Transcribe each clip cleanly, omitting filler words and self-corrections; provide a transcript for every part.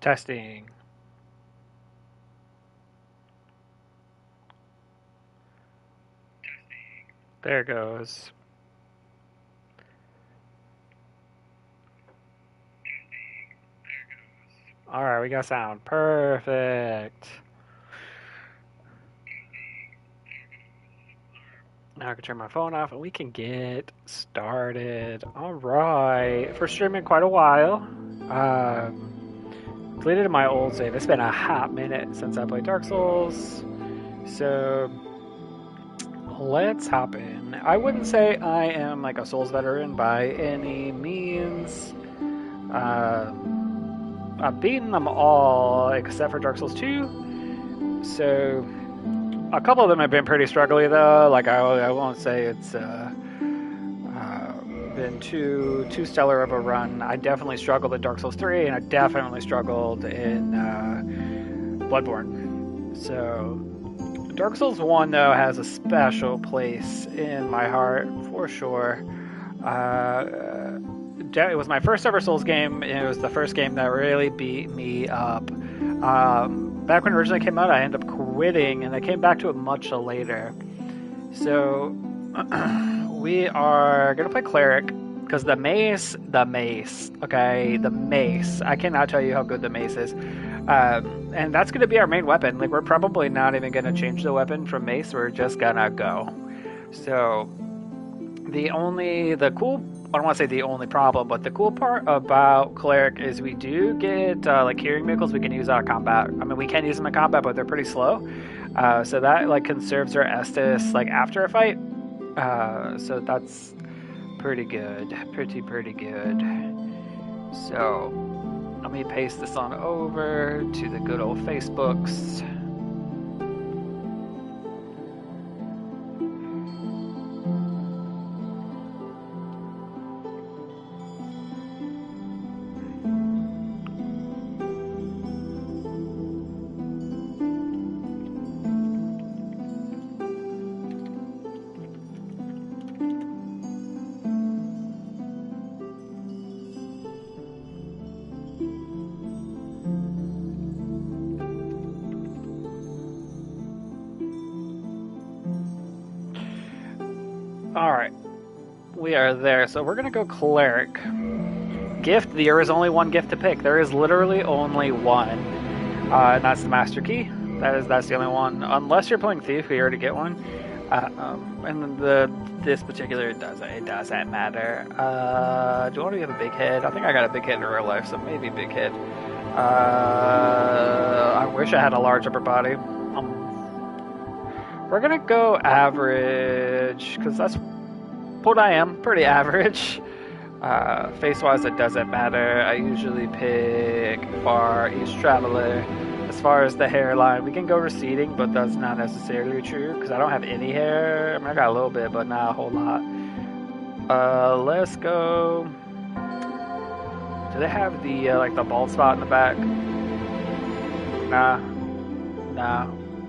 Testing. There it goes. Alright, we got sound. Perfect. Now I can turn my phone off and we can get started. Alright. For streaming quite a while. Deleted my old save. It's been a hot minute since I played Dark Souls. So let's hop in. I wouldn't say I am like a Souls veteran by any means. I've beaten them all except for Dark Souls 2. So a couple of them have been pretty struggly though. Like I won't say it's been too stellar of a run. I definitely struggled in Dark Souls 3, and I definitely struggled in Bloodborne. So Dark Souls 1 though has a special place in my heart for sure. It was my first ever Souls game. It was the first game that really beat me up. Back when it originally came out, I ended up quitting, and I came back to it much later. So we are gonna play cleric because the mace, okay, the mace. I cannot tell you how good the mace is, and that's gonna be our main weapon. Like we're probably not even gonna change the weapon from mace. We're just gonna go. So the cool. I don't want to say the only problem, but the cool part about cleric is we do get like healing vehicles we can use out of combat. I mean, we can use them in combat, but they're pretty slow. So that like conserves our Estus like after a fight. So that's pretty good, pretty good. So let me paste this on over to the good old Facebooks. Alright, we are there. So we're going to go cleric. Gift, there is only one gift to pick. There is literally only one. And that's the master key. That's the only one. Unless you're playing thief, we already get one. And this particular it doesn't matter. Do you want to have a big head? I think I got a big head in real life, so maybe big head. I wish I had a large upper body. We're gonna go average, because that's what I am, pretty average. Face-wise, it doesn't matter. I usually pick Far East Traveler. As far as the hairline, we can go receding, but that's not necessarily true, because I don't have any hair. I mean, I got a little bit, but not a whole lot. Let's go... Do they have the, like, the bald spot in the back? Nah.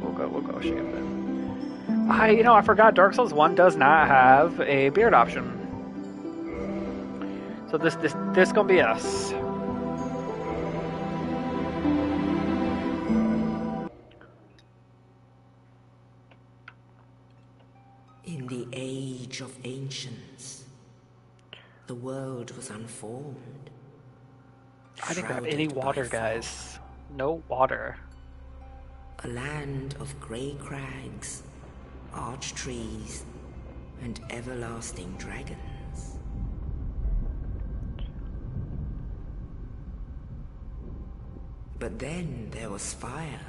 We'll go shape it. I forgot Dark Souls 1 does not have a beard option. So this gonna be us. In the age of ancients, the world was unformed. I didn't grab any water, guys. No water. A land of grey crags, arch trees, and everlasting dragons. But then there was fire.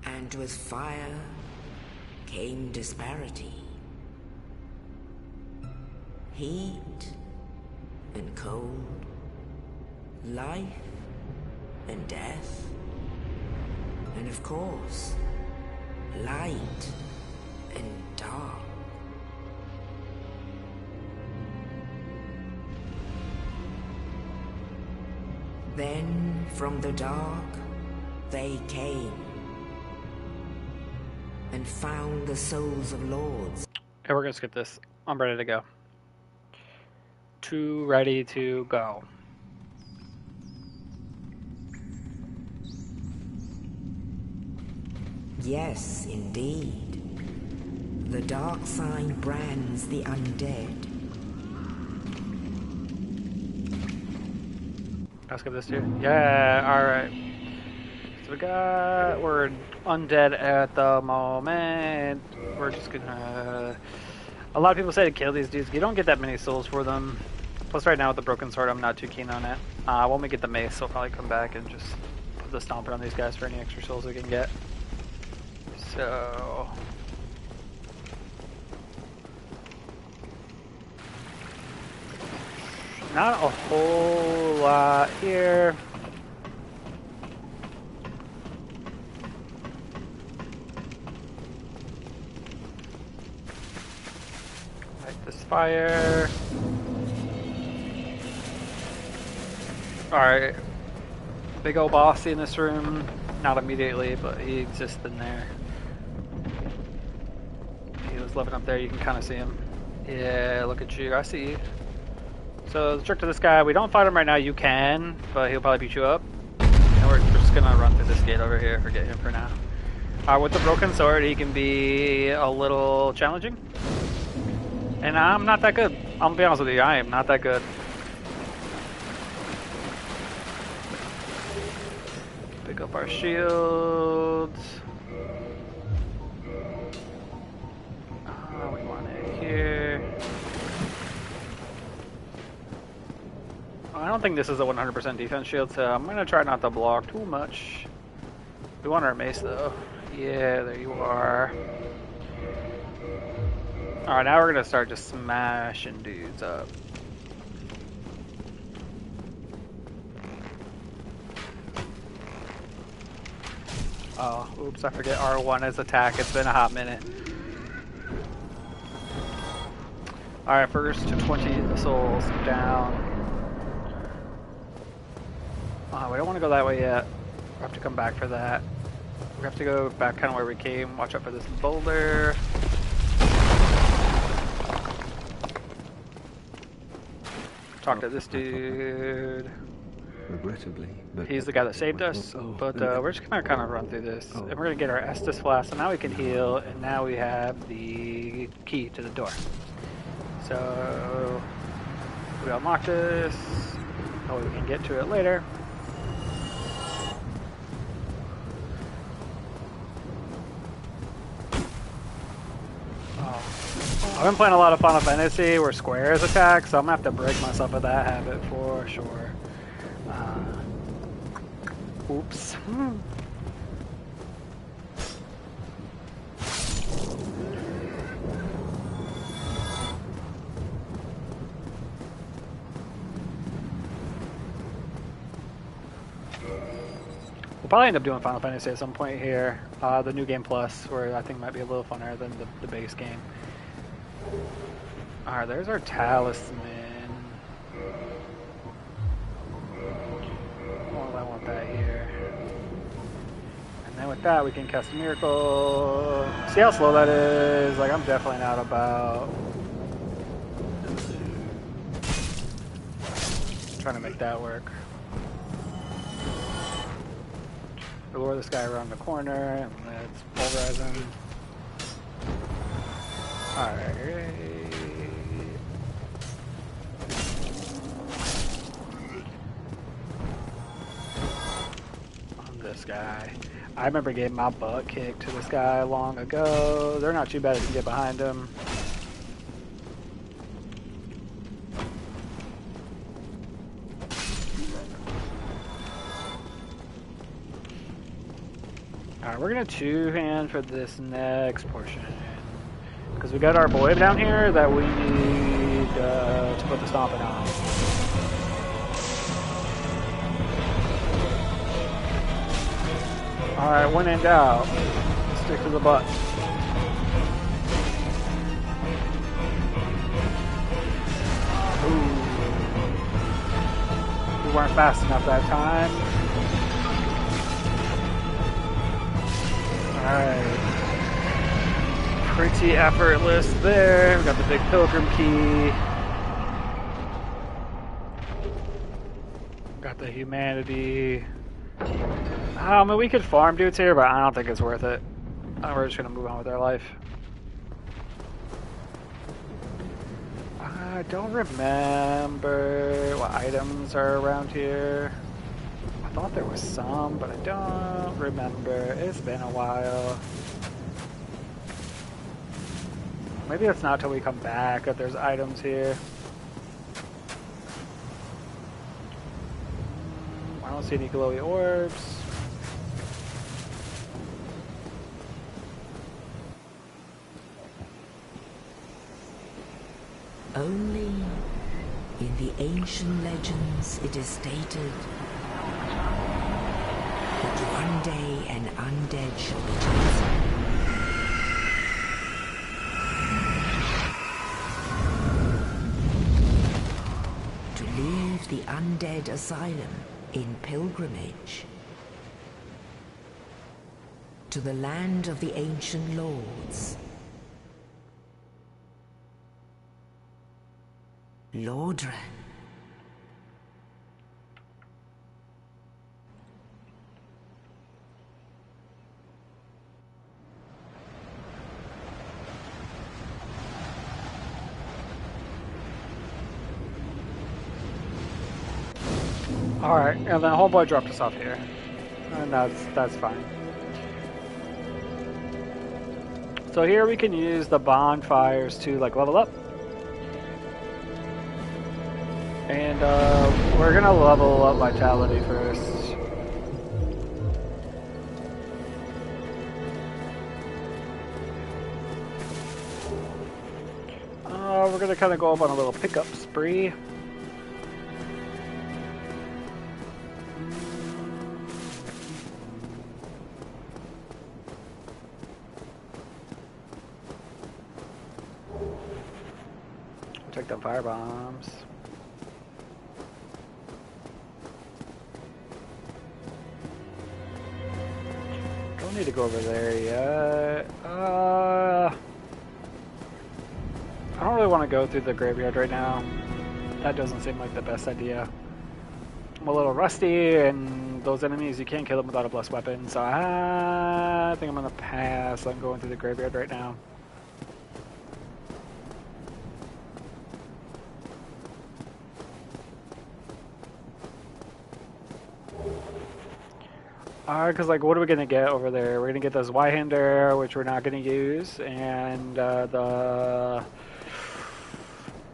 And with fire came disparity. Heat and cold, life and death, and of course, light and dark. Then from the dark they came and found the souls of lords. Okay, we're gonna skip this. I'm ready to go. Ready to go. Yes, indeed. The dark sign brands the undead. I'll skip this too. Yeah, alright. So we're undead at the moment. We're just gonna... A lot of people say to kill these dudes. You don't get that many souls for them. Plus right now with the broken sword, I'm not too keen on it. When we get the mace, I'll probably come back and just put the stomper on these guys for any extra souls we can get. So... Not a whole lot here. Light this fire. Alright. Big old bossy in this room. Not immediately, but he exists in there. He was living up there, you can kind of see him. Yeah, look at you, I see you. So the trick to this guy, we don't fight him right now, you can, but he'll probably beat you up. And we're just gonna run through this gate over here, forget him for now. With the broken sword, he can be a little challenging. And I'm not that good. I'm gonna be honest with you, I am not that good. Pick up our shields. We want it here. I don't think this is a 100% defense shield, so I'm going to try not to block too much. We want our mace, though. Yeah, there you are. Alright, now we're going to start just smashing dudes up. Oh, oops, I forget R1 is attack. It's been a hot minute. Alright, first 20 souls down. We don't want to go that way yet. We'll have to come back for that. We have to go back kind of where we came. Watch out for this boulder. Talk to this dude. Regrettably, but he's the guy that saved us. But we're just gonna kind of run through this, and we're gonna get our Estus flask. So now we can heal, and now we have the key to the door. So we unlock this. Oh, we can get to it later. I've been playing a lot of Final Fantasy where squares attack, so I'm gonna have to break myself of that habit for sure. Oops. We'll probably end up doing Final Fantasy at some point here. The New Game Plus, where I think might be a little funner than the base game. Alright, there's our talisman. Oh, I want that here. And then with that, we can cast a miracle. See how slow that is? Like, I'm definitely not about trying to make that work. We'll lure this guy around the corner, and let's pulverize him. Alright. On this guy. I remember getting my butt kicked to this guy long ago. They're not too bad if you can get behind him. Alright, we're gonna two-hand for this next portion. Because we got our boy down here that we need to put the stomping on. Alright, when in doubt, stick to the butt. Ooh. We weren't fast enough that time. Alright. Pretty effortless there. We got the big pilgrim key. Got the humanity. I mean, we could farm dudes here, but I don't think it's worth it. we're just gonna move on with our life. I don't remember what items are around here. I thought there was some, but I don't remember. It's been a while. Maybe it's not till we come back that there's items here. I don't see any glowy orbs. Only in the ancient legends it is stated that one day an undead shall be chosen. To leave the undead asylum in pilgrimage to the land of the ancient lords. Lordran. Alright, and then homeboy dropped us off here. And that's fine. So here we can use the bonfires to like level up. And we're gonna level up vitality first. We're gonna kind of go up on a little pickup spree. Take them fire bombs. Don't need to go over there yet. I don't really want to go through the graveyard right now. That doesn't seem like the best idea. I'm a little rusty, and those enemies, you can't kill them without a blessed weapon, so I think I'm going to pass on going through the graveyard right now. Because, like, what are we going to get over there? We're going to get this Y-hander, which we're not going to use, and the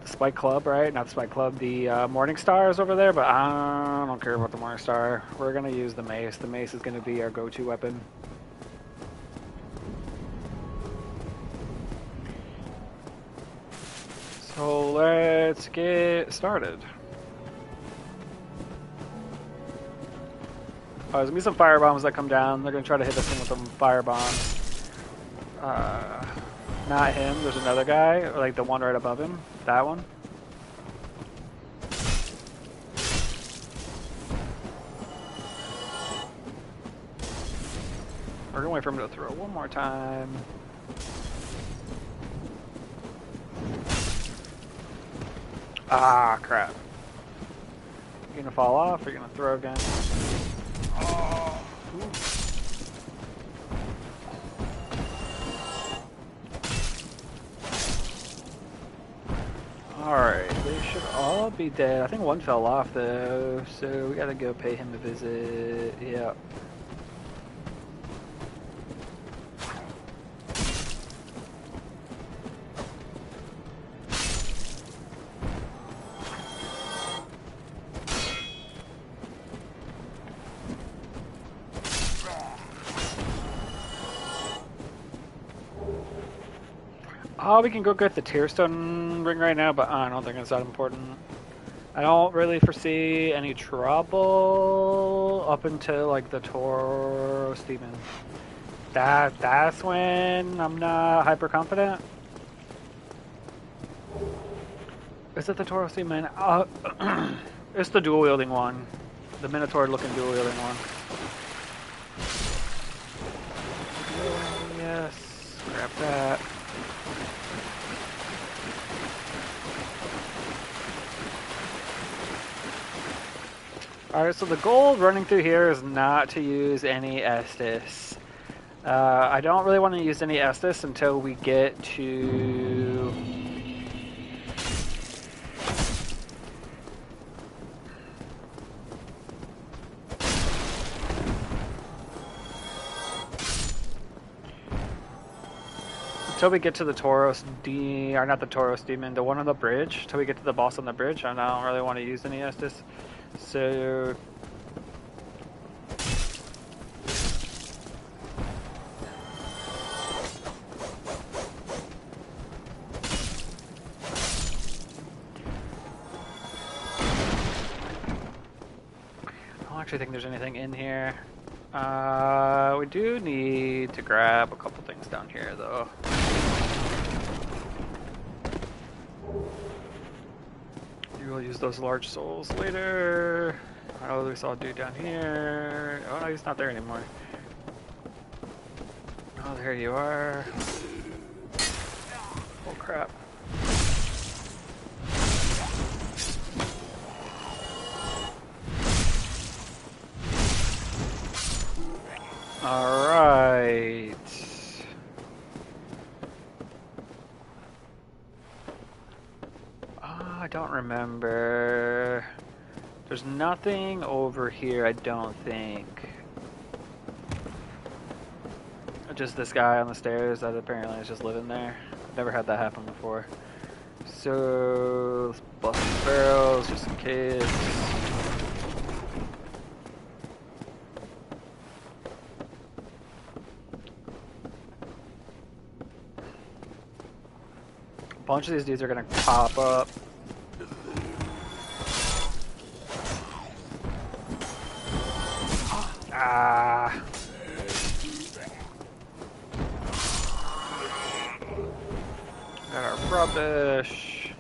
Spike Club, right? Not the Spike Club, the Morning Star is over there, but I don't care about the Morning Star. We're going to use the mace. The mace is going to be our go-to weapon. So let's get started. There's gonna be some fire bombs that come down. They're gonna try to hit us in with some fire bombs. Not him. There's another guy, like the one right above him. That one. We're gonna wait for him to throw one more time. Ah, crap. You gonna fall off or you gonna throw again? Oh. Alright, they should all be dead. I think one fell off though, so we gotta go pay him a visit. Yep. Oh, we can go get the Tearstone ring right now, but I don't think it's that important. I don't really foresee any trouble up until like the Tauros demon. That's when I'm not hyper confident. Is it the Tauros demon? It's the dual wielding one, the Minotaur looking dual wielding one. Yes, grab that. Alright, so the goal running through here is not to use any Estus. I don't really want to use any Estus until we get to... Until we get to the Tauros or not the Tauros demon, the one on the bridge. Until we get to the boss on the bridge, I don't really want to use any Estus. So... I don't actually think there's anything in here. We do need to grab a couple things down here, though. You will use those large souls later. Oh, we saw a dude down here. Oh no, he's not there anymore. Oh, there you are. Oh crap. Alright. I don't remember. There's nothing over here, I don't think. Just this guy on the stairs that apparently is just living there. I've never had that happen before. So, let's bust these barrels just in case. A bunch of these dudes are gonna pop up. Ah. Got our rubbish.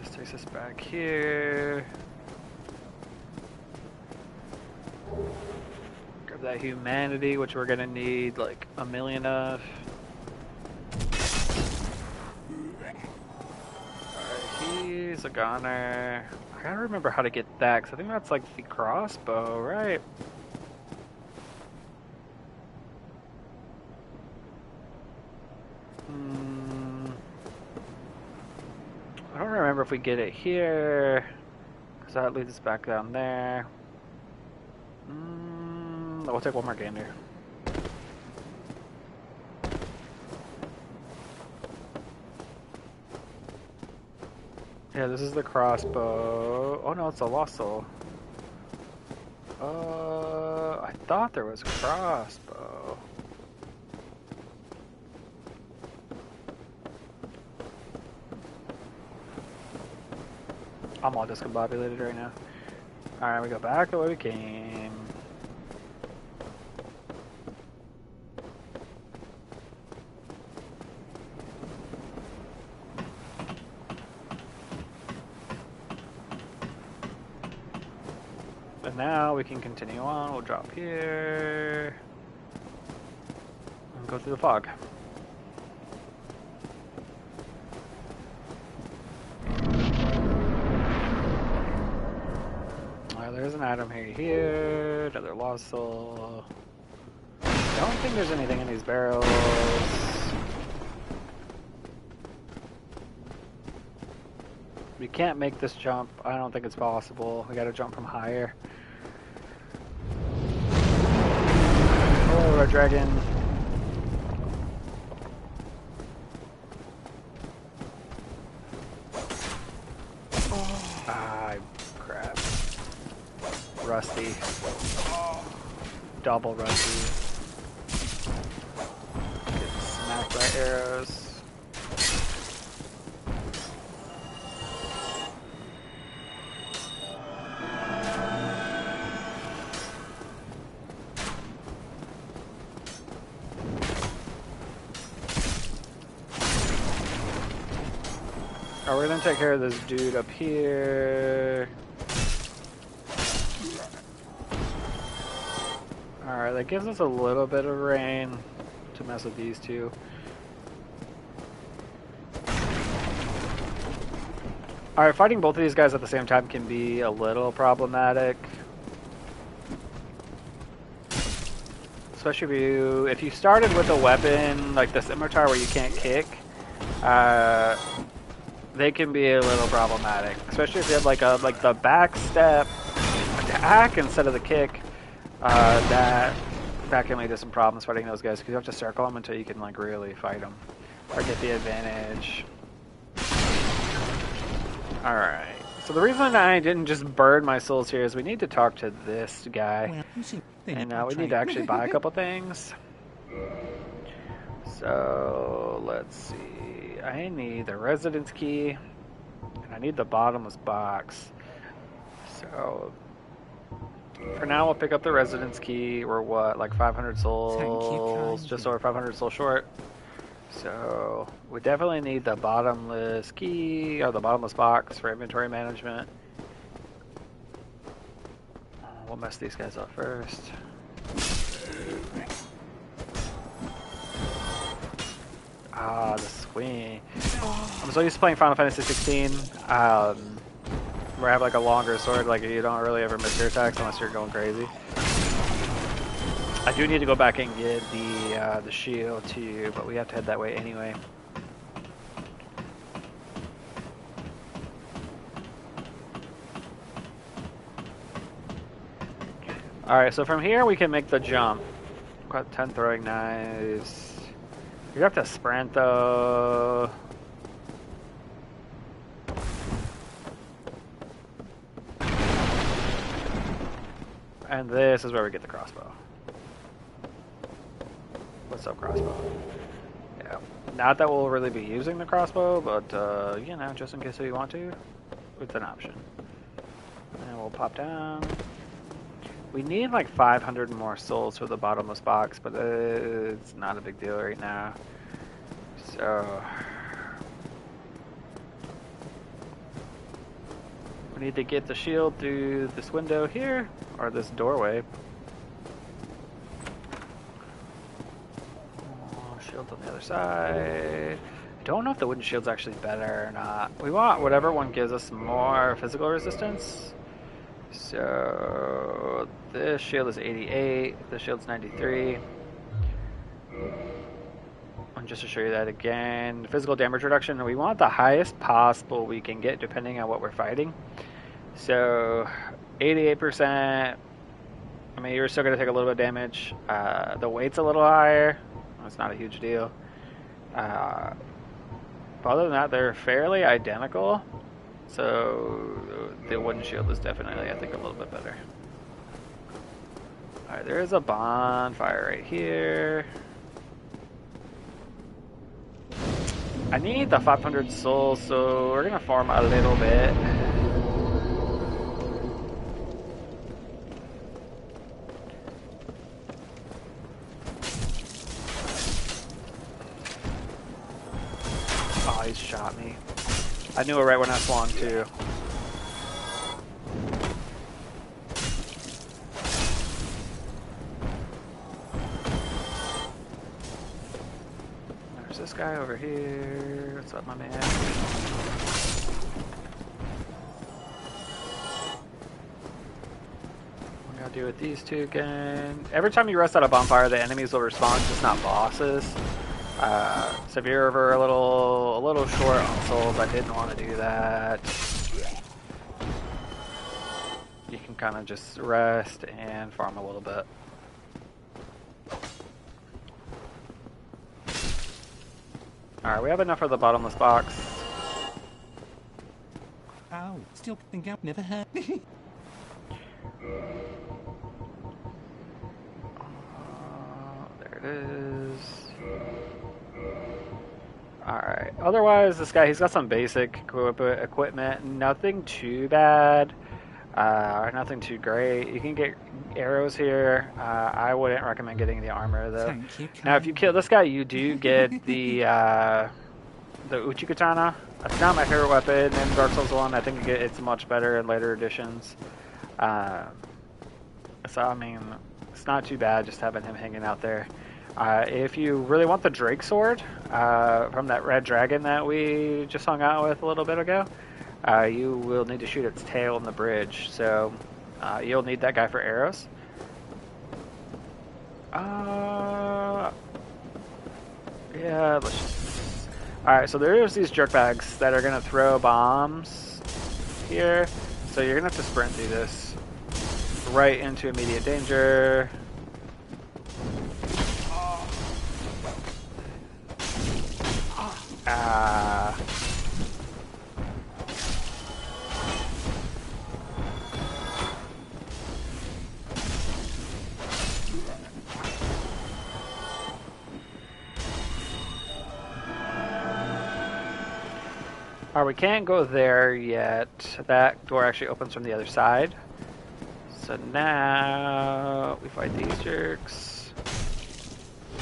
This takes us back here. Grab that humanity, which we're gonna need like a million of. He's a goner. I gotta remember how to get that, because I think that's like the crossbow, right? I don't remember if we get it here, because that leads us back down there. We'll take one more gander. Yeah, this is the crossbow. Oh no, it's a lost soul. I thought there was a crossbow. I'm all discombobulated right now. Alright, we go back the way we came. And now we can continue on. We'll drop here and go through the fog. There's an item here, another lost soul. I don't think there's anything in these barrels. We can't make this jump. I don't think it's possible. We gotta jump from higher. Oh, our dragon. Ah, crap. Rusty. Double rusty. Getting smacked by arrows. Oh, we're gonna take care of this dude up here. Alright, that gives us a little bit of rain to mess with these two. Alright, fighting both of these guys at the same time can be a little problematic. Especially if you started with a weapon like the scimitar where you can't kick, they can be a little problematic. Especially if you have like the back step attack instead of the kick, that can lead to some problems fighting those guys because you have to circle them until you can like really fight them or get the advantage. All right. So the reason I didn't just burn my souls here is we need to talk to this guy. And we need to actually buy a couple things. So let's see. I need the residence key. And I need the bottomless box. So for now we'll pick up the residence key. We're what, like 500 souls? Just over 500 souls short. So we definitely need the bottomless key or the bottomless box for inventory management. We'll mess these guys up first. Ah, the swing. I'm so used to playing Final Fantasy 16. Where I have like a longer sword, like you don't really ever miss your attacks unless you're going crazy. I do need to go back and get the shield too, but we have to head that way anyway. Alright, so from here we can make the jump. Got 10 throwing knives. You have to sprint though. And this is where we get the crossbow. What's up, crossbow? Yeah. Not that we'll really be using the crossbow, but, you know, just in case we want to, it's an option. And we'll pop down. We need like 500 more souls for the bottomless box, but it's not a big deal right now. So we need to get the shield through this window here, or this doorway. Shield on the other side. Don't know if the wooden shield's actually better or not. We want whatever one gives us more physical resistance. So this shield is 88, this shield's 93. And just to show you that again, physical damage reduction, we want the highest possible we can get depending on what we're fighting. So 88%, I mean, you're still going to take a little bit of damage. The weight's a little higher. It's not a huge deal. But other than that, they're fairly identical. So the wooden shield is definitely, I think, a little bit better. Alright, there is a bonfire right here. I need the 500 souls, so we're going to farm a little bit. Oh, he shot me. I knew it right when I swung too. There's this guy over here. What's up, my man? What do I do with these two again? Every time you rest out a bonfire, the enemies will respawn, just not bosses. So if you're ever a little short on souls, I didn't want to do that. You can kind of just rest and farm a little bit. Alright, we have enough for the bottomless box. Oh, still think I've never had. There it is. Alright, otherwise this guy, he's got some basic equipment, nothing too bad, or nothing too great. You can get arrows here. I wouldn't recommend getting the armor though. Now if you kill this guy, you do get the Uchikatana. That's not my favorite weapon in Dark Souls 1. I think it's much better in later editions. So I mean, it's not too bad just having him hanging out there. If you really want the Drake Sword from that red dragon that we just hung out with a little bit ago, you will need to shoot its tail in the bridge. So you'll need that guy for arrows. Yeah, let's just... Alright, so there's these jerkbags that are going to throw bombs here. So you're going to have to sprint through this right into immediate danger. We can't go there yet. That door actually opens from the other side. So now we fight these jerks. I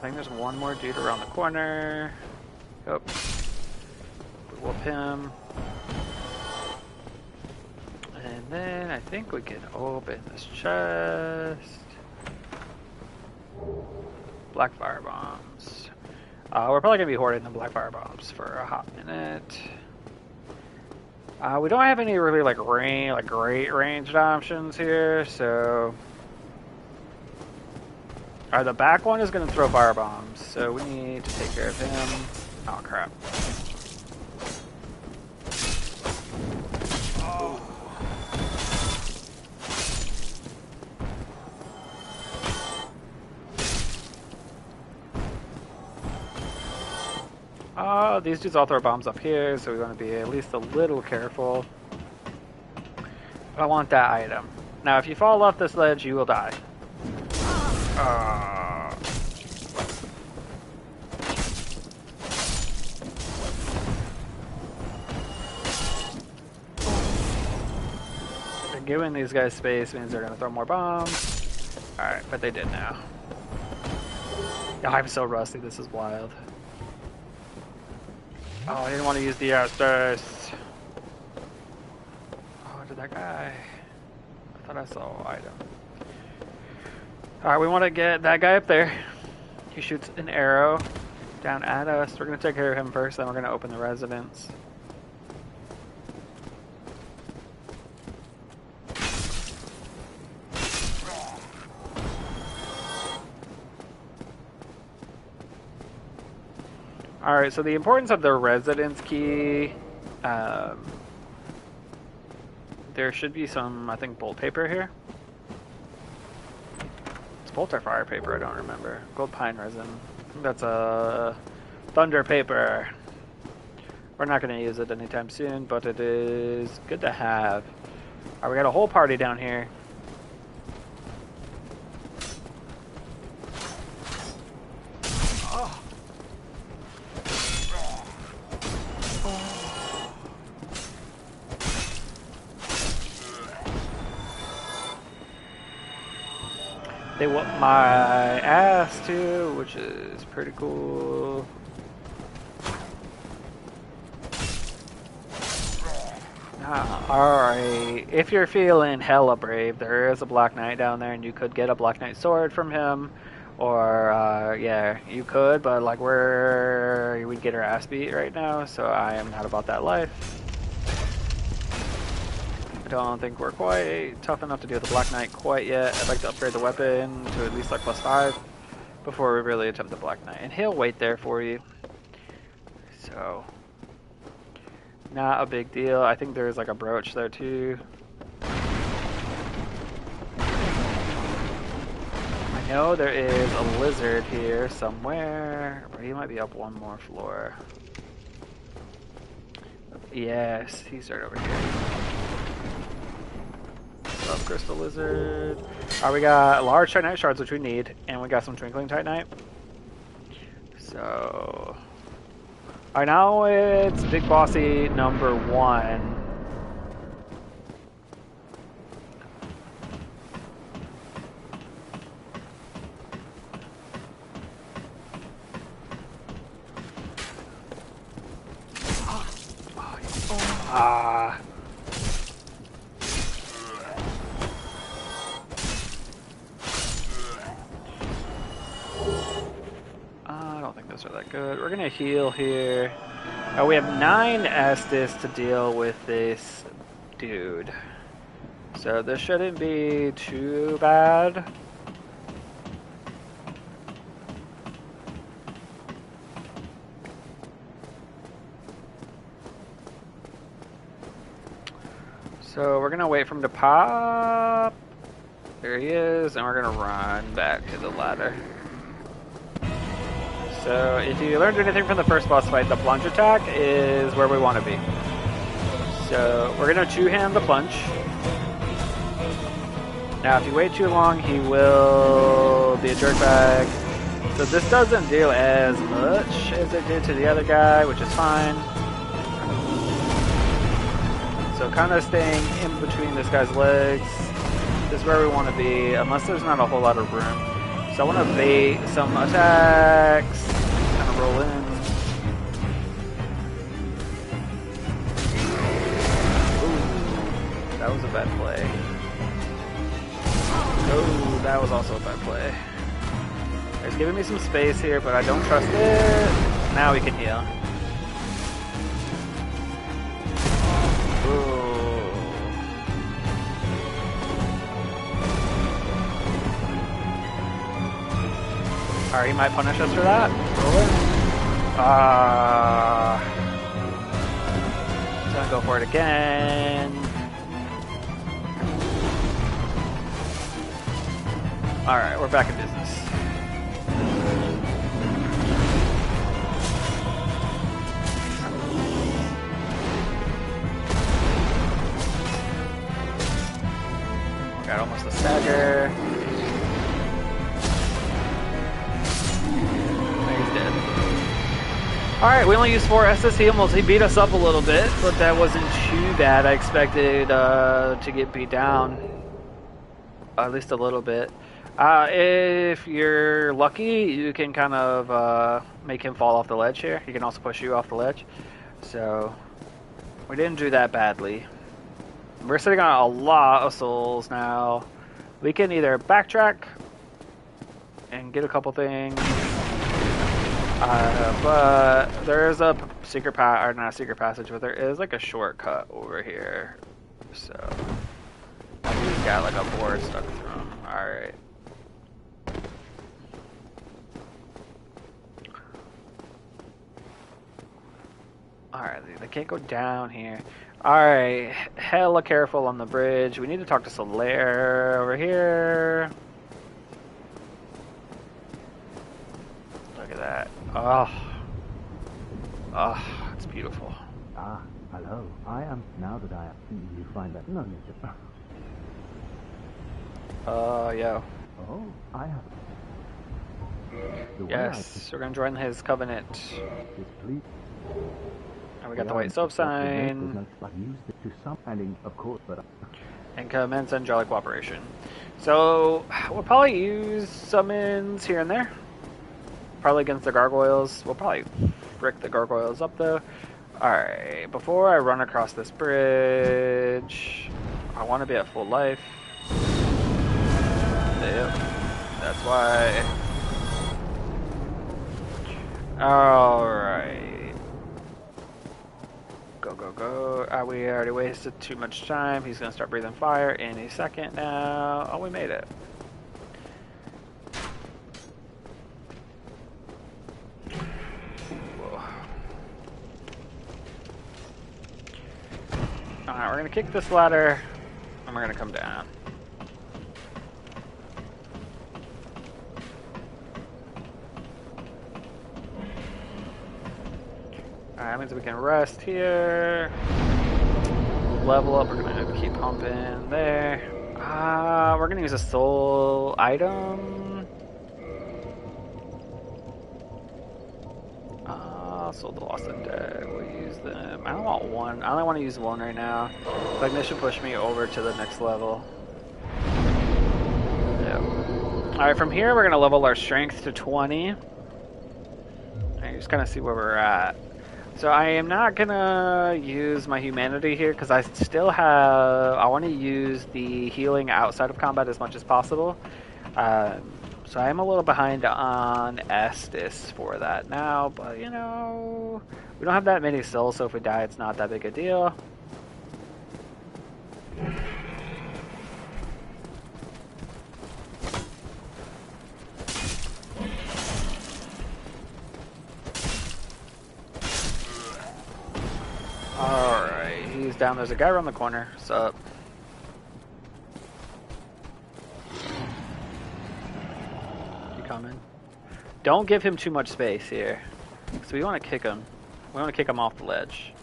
think there's one more dude around the corner. Yep. We whoop him. And then I think we can open this chest. Black fire bombs. We're probably going to be hoarding the black fire bombs for a hot minute. We don't have any really great ranged options here, so... Alright, the back one is going to throw fire bombs, so we need to take care of him. Oh, crap. These dudes all throw bombs up here, so we want to be at least a little careful. But I want that item. Now, if you fall off this ledge, you will die. Giving these guys space means they're going to throw more bombs. Alright, but they did now. Oh, I'm so rusty, this is wild. Oh, I didn't want to use the airstairs. Oh, did that guy? I thought I saw an item. Alright, we want to get that guy up there. He shoots an arrow down at us. We're going to take care of him first, then we're going to open the residence. Alright, so the importance of the residence key, there should be some, I think, bolt paper here. It's bolt or fire paper, I don't remember. Gold pine resin. I think that's a thunder paper. We're not going to use it anytime soon, but it is good to have. Alright, we got a whole party down here. They whooped my ass too, which is pretty cool. Alright, if you're feeling hella brave, there is a Black Knight down there and you could get a Black Knight sword from him. Or, yeah, you could, but like we'd get our ass beat right now, so I am not about that life. I don't think we're quite tough enough to deal with the Black Knight quite yet. I'd like to upgrade the weapon to at least like +5 before we really attempt the Black Knight. And he'll wait there for you. So, not a big deal. I think there's like a brooch there too. I know there is a lizard here somewhere, but he might be up one more floor. Yes, he's right over here. Up crystal lizard. Alright, we got large Titanite shards, which we need, and we got some twinkling Titanite. So, alright, now it's Big Bossy number 1. those are that good. We're gonna heal here. We have 9 Estus to deal with this dude. So this shouldn't be too bad. So we're gonna wait for him to pop. There he is, and we're gonna run back to the ladder. So if you learned anything from the first boss fight, the plunge attack is where we want to be. So we're gonna two-hand the plunge. Now if you wait too long, he will be a jerkbag. So this doesn't do as much as it did to the other guy, which is fine. So kind of staying in between this guy's legs is where we want to be, unless there's not a whole lot of room. So I want to bait some attacks, kind of roll in. Ooh, that was a bad play. Oh, that was also a bad play. It's giving me some space here, but I don't trust it. Now we can heal. Alright, he might punish us for that. Roll it. He's gonna go for it again. Alright, we're back in business. Got almost a stagger. Alright, we only used 4 SS heals. He beat us up a little bit, but that wasn't too bad. I expected to get beat down. At least a little bit. If you're lucky, you can kind of make him fall off the ledge here. He can also push you off the ledge. So, we didn't do that badly. We're sitting on a lot of souls now. We can either backtrack and get a couple things. But there is a secret or not a secret passage, but there is like a shortcut over here. So we've got like a board stuck through them. Alright. Alright, they can't go down here. Alright, hella careful on the bridge. We need to talk to Solaire over here. Look at that. Oh, it's beautiful. Ah, hello. I am. Now that I have seen you find that. No, Yo. Oh, I have. Yes, we're gonna join his covenant. Displeased. And we got the white soap sign. But use it to some ending, of course, but. And commence angelic cooperation. So we'll probably use summons here and there. Probably against the gargoyles. We'll probably frick the gargoyles up though. Alright, before I run across this bridge, I want to be at full life. Yep, that's why. Alright. Go, go, go. We already wasted too much time. He's going to start breathing fire any second now. Oh, we made it. Alright, we're gonna kick this ladder, and we're gonna come down. Alright, that means we can rest here. Level up, we're gonna keep pumping there. We're gonna use a soul item. Soul the Lost and Dead. We'll use them. I don't want one. I only want to use one right now. Like this should push me over to the next level. Yep. Alright, from here we're gonna level our strength to 20. And just kind of see where we're at. So I am not gonna use my humanity here because I still have. I want to use the healing outside of combat as much as possible. So I'm a little behind on Estus for that now, but you know, we don't have that many souls, so if we die, it's not that big a deal. Alright, he's down. There's a guy around the corner. What's up? Coming. Don't give him too much space here, because we want to kick him. We want to kick him off the ledge.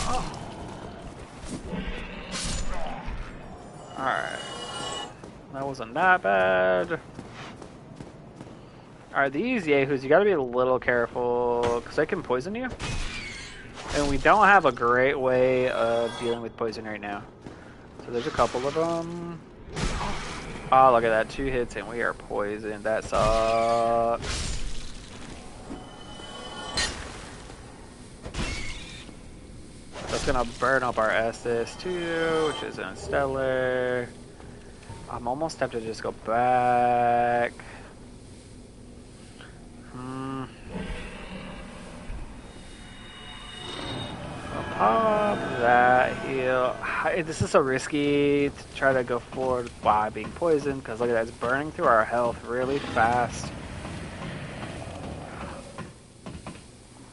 Oh. Alright. That wasn't that bad. Alright, these Yahoo's, you gotta be a little careful, because they can poison you. And we don't have a great way of dealing with poison right now. So there's a couple of them. Oh, look at that. 2 hits and we are poisoned. That sucks. That's going to burn up our Estus too, which is in Stellar. I'm almost tempted to just go back. Pop that heal. This is so risky to try to go forward by being poisoned, because look at that, it's burning through our health really fast.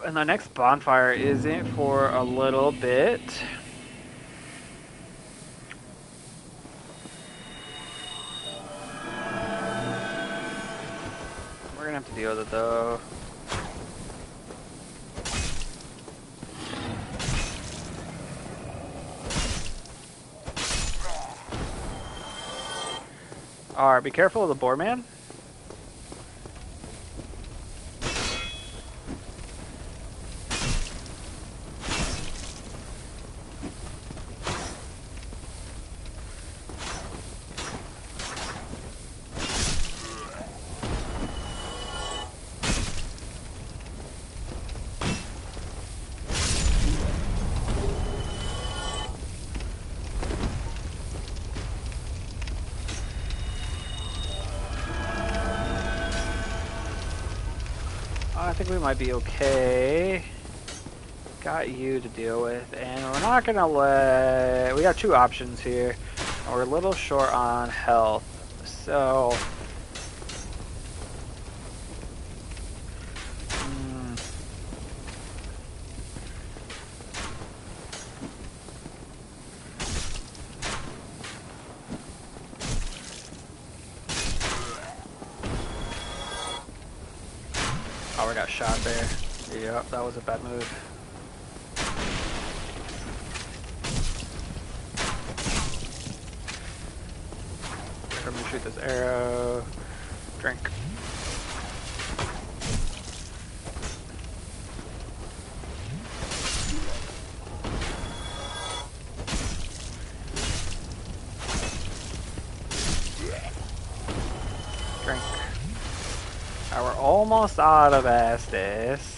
And the next bonfire isn't for a little bit. We're gonna have to deal with it though. Alright, be careful of the boar man. I think we might be okay. Got you to deal with, and we're not gonna let... We got 2 options here, and we're a little short on health, so... Oh, we got shot there. Yep, that was a bad move. I'm gonna shoot this arrow. Drink. Drink. Now we're almost out of Estus.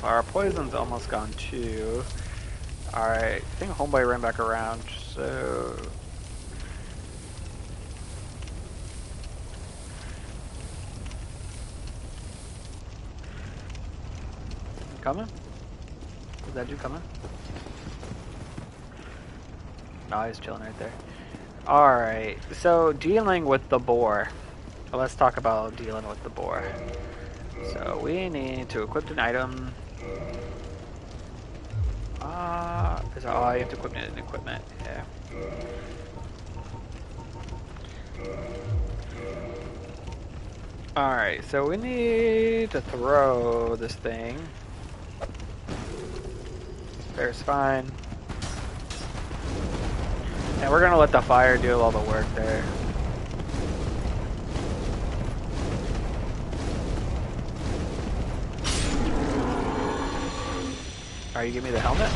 Our poison's almost gone too. Alright, I think Homeboy ran back around, so... Coming? Is that dude coming? No, he's chilling right there. Alright, so dealing with the boar. Let's talk about dealing with the boar. So we need to equip an item. You have to equip it in equipment, yeah. Alright, so we need to throw this thing. There's fine. And we're gonna let the fire do all the work there. Are you give me the helmet?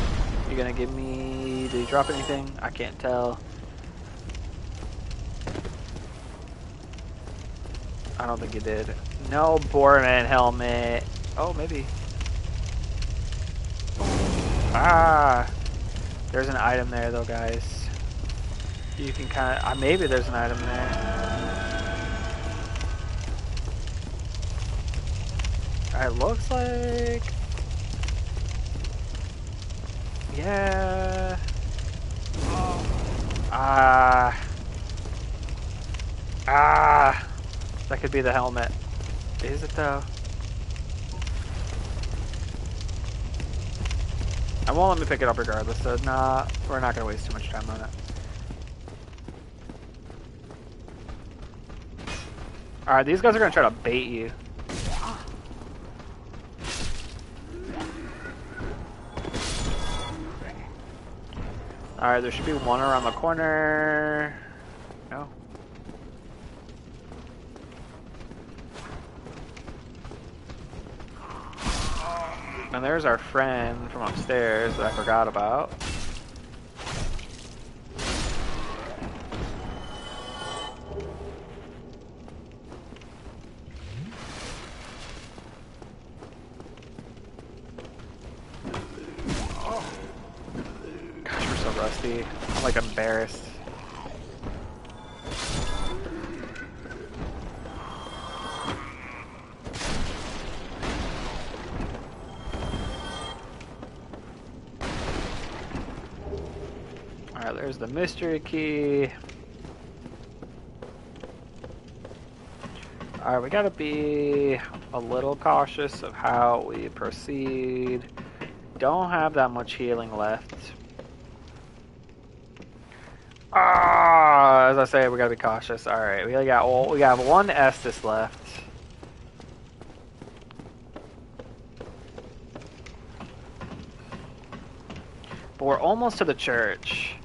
You're gonna give me Did he drop anything? I can't tell. I don't think he did. No Boreman helmet. Oh, maybe. Ah! There's an item there, though, guys. You can kind of... maybe there's an item there. It looks like... yeah. Ah. That could be the helmet. Is it though? I won't let me pick it up regardless, so we're not gonna waste too much time on it. Alright, these guys are gonna try to bait you. Alright, there should be one around the corner. No. And there's our friend from upstairs that I forgot about. Gosh, we're so rusty. I'm like embarrassed. Alright, there's the mystery key. Alright, we gotta be a little cautious of how we proceed. Don't have that much healing left. As I say, we gotta be cautious. Alright, we got one Estus left. But we're almost to the church.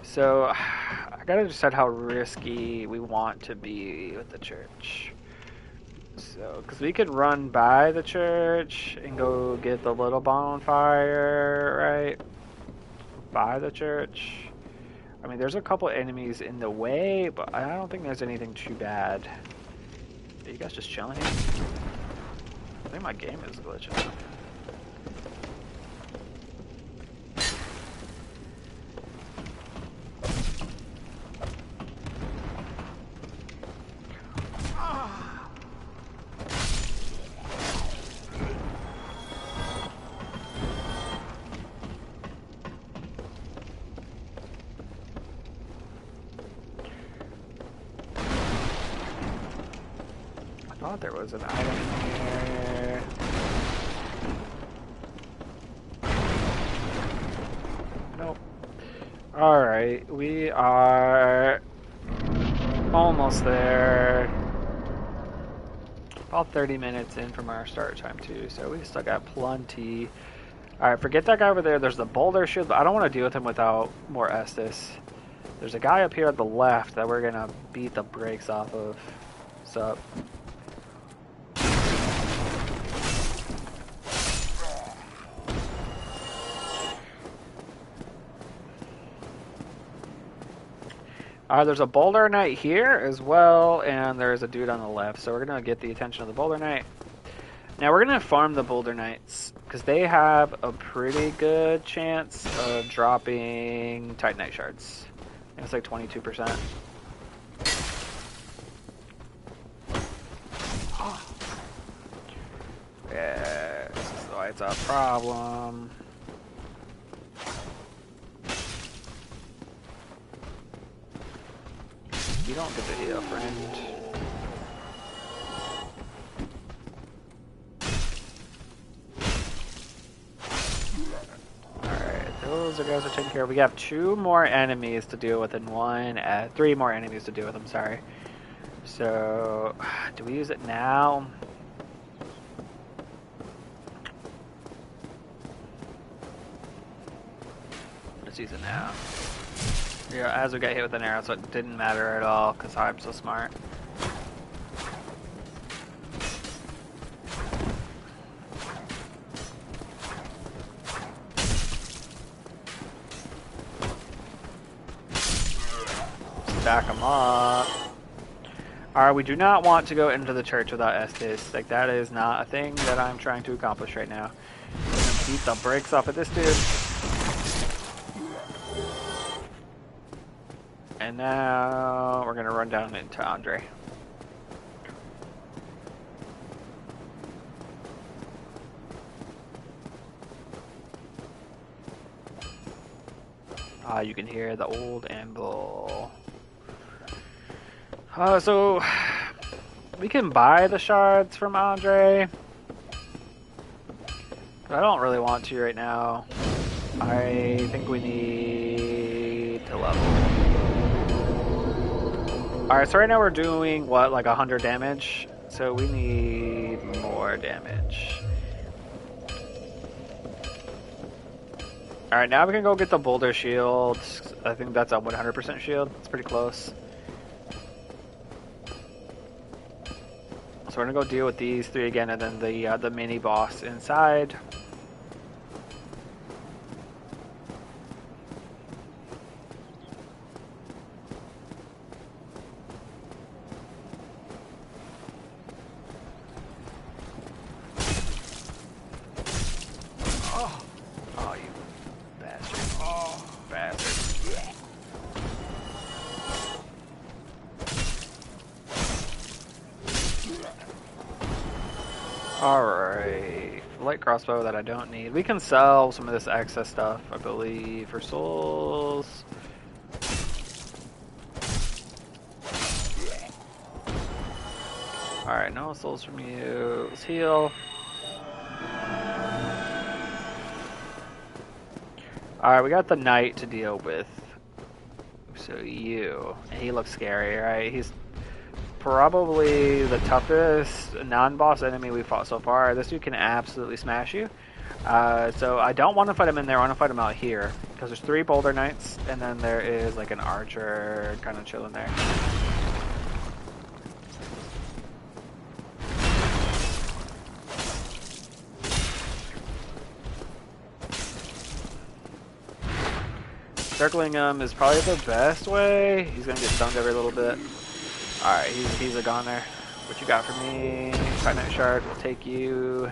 So, I gotta decide how risky we want to be with the church. So, because we could run by the church and go get the little bonfire, right? By the church. I mean, there's a couple enemies in the way, but I don't think there's anything too bad. Are you guys just chilling here? I think my game is glitching. I thought there was an item here. Nope. Alright, we are almost there. About 30 minutes in from our start time too, so we still got plenty. Alright, forget that guy over there. There's the boulder shield, but I don't want to deal with him without more Estus. There's a guy up here at the left that we're gonna beat the brakes off of. What's up? There's a Boulder Knight here as well, and there's a dude on the left, so we're going to get the attention of the Boulder Knight. Now we're going to farm the Boulder Knights, because they have a pretty good chance of dropping Titanite shards. I think it's like 22%. Yeah, this is why it's a problem. You don't get to heal, friend. Alright, those guys are taken care of. We have 2 more enemies to deal with and 3 more enemies to deal with, I'm sorry. So, do we use it now? Let's use it now. Yeah, as we got hit with an arrow, so it didn't matter at all, because I'm so smart. stack them up. Alright, we do not want to go into the church without Estes. Like, that is not a thing that I'm trying to accomplish right now. I'm gonna beat the brakes off of this dude. And now we're gonna run down into Andre. You can hear the old anvil. So we can buy the shards from Andre, but I don't really want to right now. I think we need to level. Alright, so right now we're doing, what, like 100 damage? So we need more damage. Alright, now we can go get the boulder shields. I think that's a 100% shield. It's pretty close. So we're gonna go deal with these three again, and then the mini boss inside. Oh, you bastard! Oh, bastard! Alright, light crossbow that I don't need. We can sell some of this excess stuff, I believe, for souls. Alright, no souls from you. Let's heal. Alright, we got the knight to deal with. So you. And he looks scary, right? He's probably the toughest non-boss enemy we've fought so far. This dude can absolutely smash you. So I don't want to fight him in there. I want to fight him out here. Because there's 3 boulder knights, and then there is like an archer kind of chilling there. Circling him is probably the best way. He's gonna get stunned every little bit. Alright, he's a goner. What you got for me? Titanite shard will take you.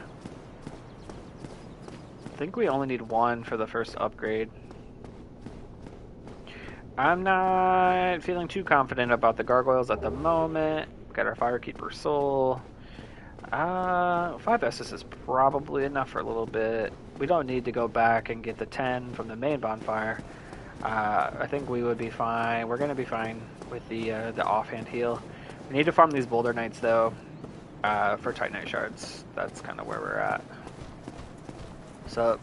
I think we only need 1 for the first upgrade. I'm not feeling too confident about the gargoyles at the moment. Got our Firekeeper soul. 5 Estus is probably enough for a little bit. We don't need to go back and get the 10 from the main bonfire. I think we would be fine. We're gonna be fine with the offhand heal. We need to farm these boulder knights though, for Titanite shards. That's kind of where we're at. So.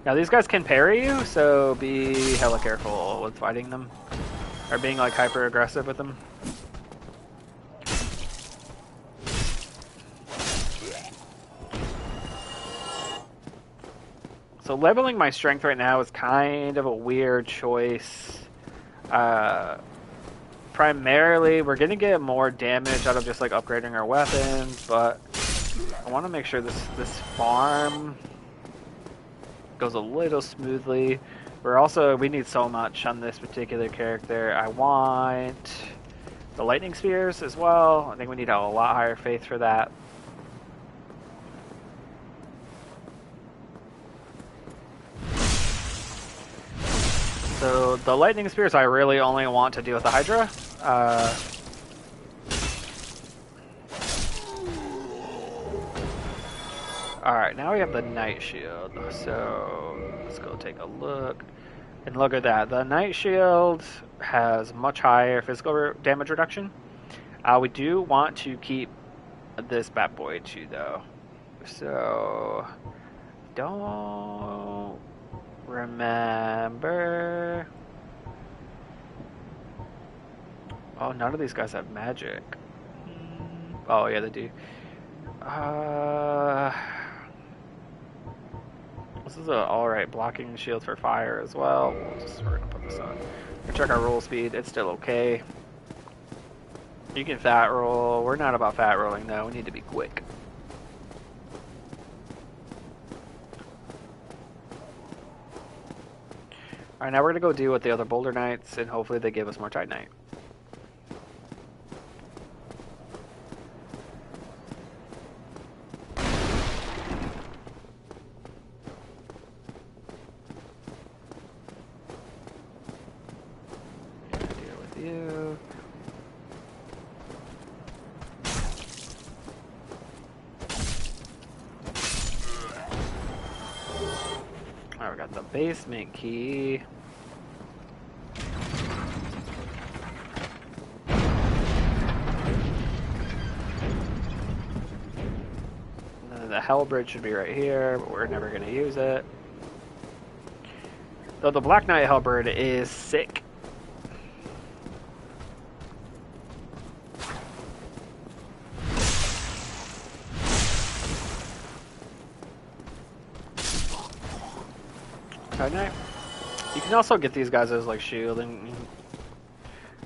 Now these guys can parry you, so be hella careful with fighting them. Or being like hyper aggressive with them. So leveling my strength right now is kind of a weird choice. Primarily, we're going to get more damage out of just like upgrading our weapons, but I want to make sure this farm goes a little smoothly. We need so much on this particular character. I want the lightning spears as well. I think we need a lot higher faith for that. So the lightning spears I really only want to deal with the Hydra. Alright, now we have the Night Shield. So let's go take a look. And look at that. The Night Shield has much higher physical damage reduction. We do want to keep this bad boy too though. So don't remember. Oh, none of these guys have magic. Oh yeah, they do. This is a alright blocking shield for fire as well. We're gonna put this on. We'll check our roll speed. It's still okay. You can fat roll. We're not about fat rolling though. We need to be quick. Alright, now we're gonna go deal with the other Boulder Knights, and hopefully they give us more Titanite. Deal with you. Alright, we got the basement key. The Hell Bridge should be right here, but we're never going to use it. Though the Black Knight Halberd is sick. Titanite. You can also get these guys as like shielding.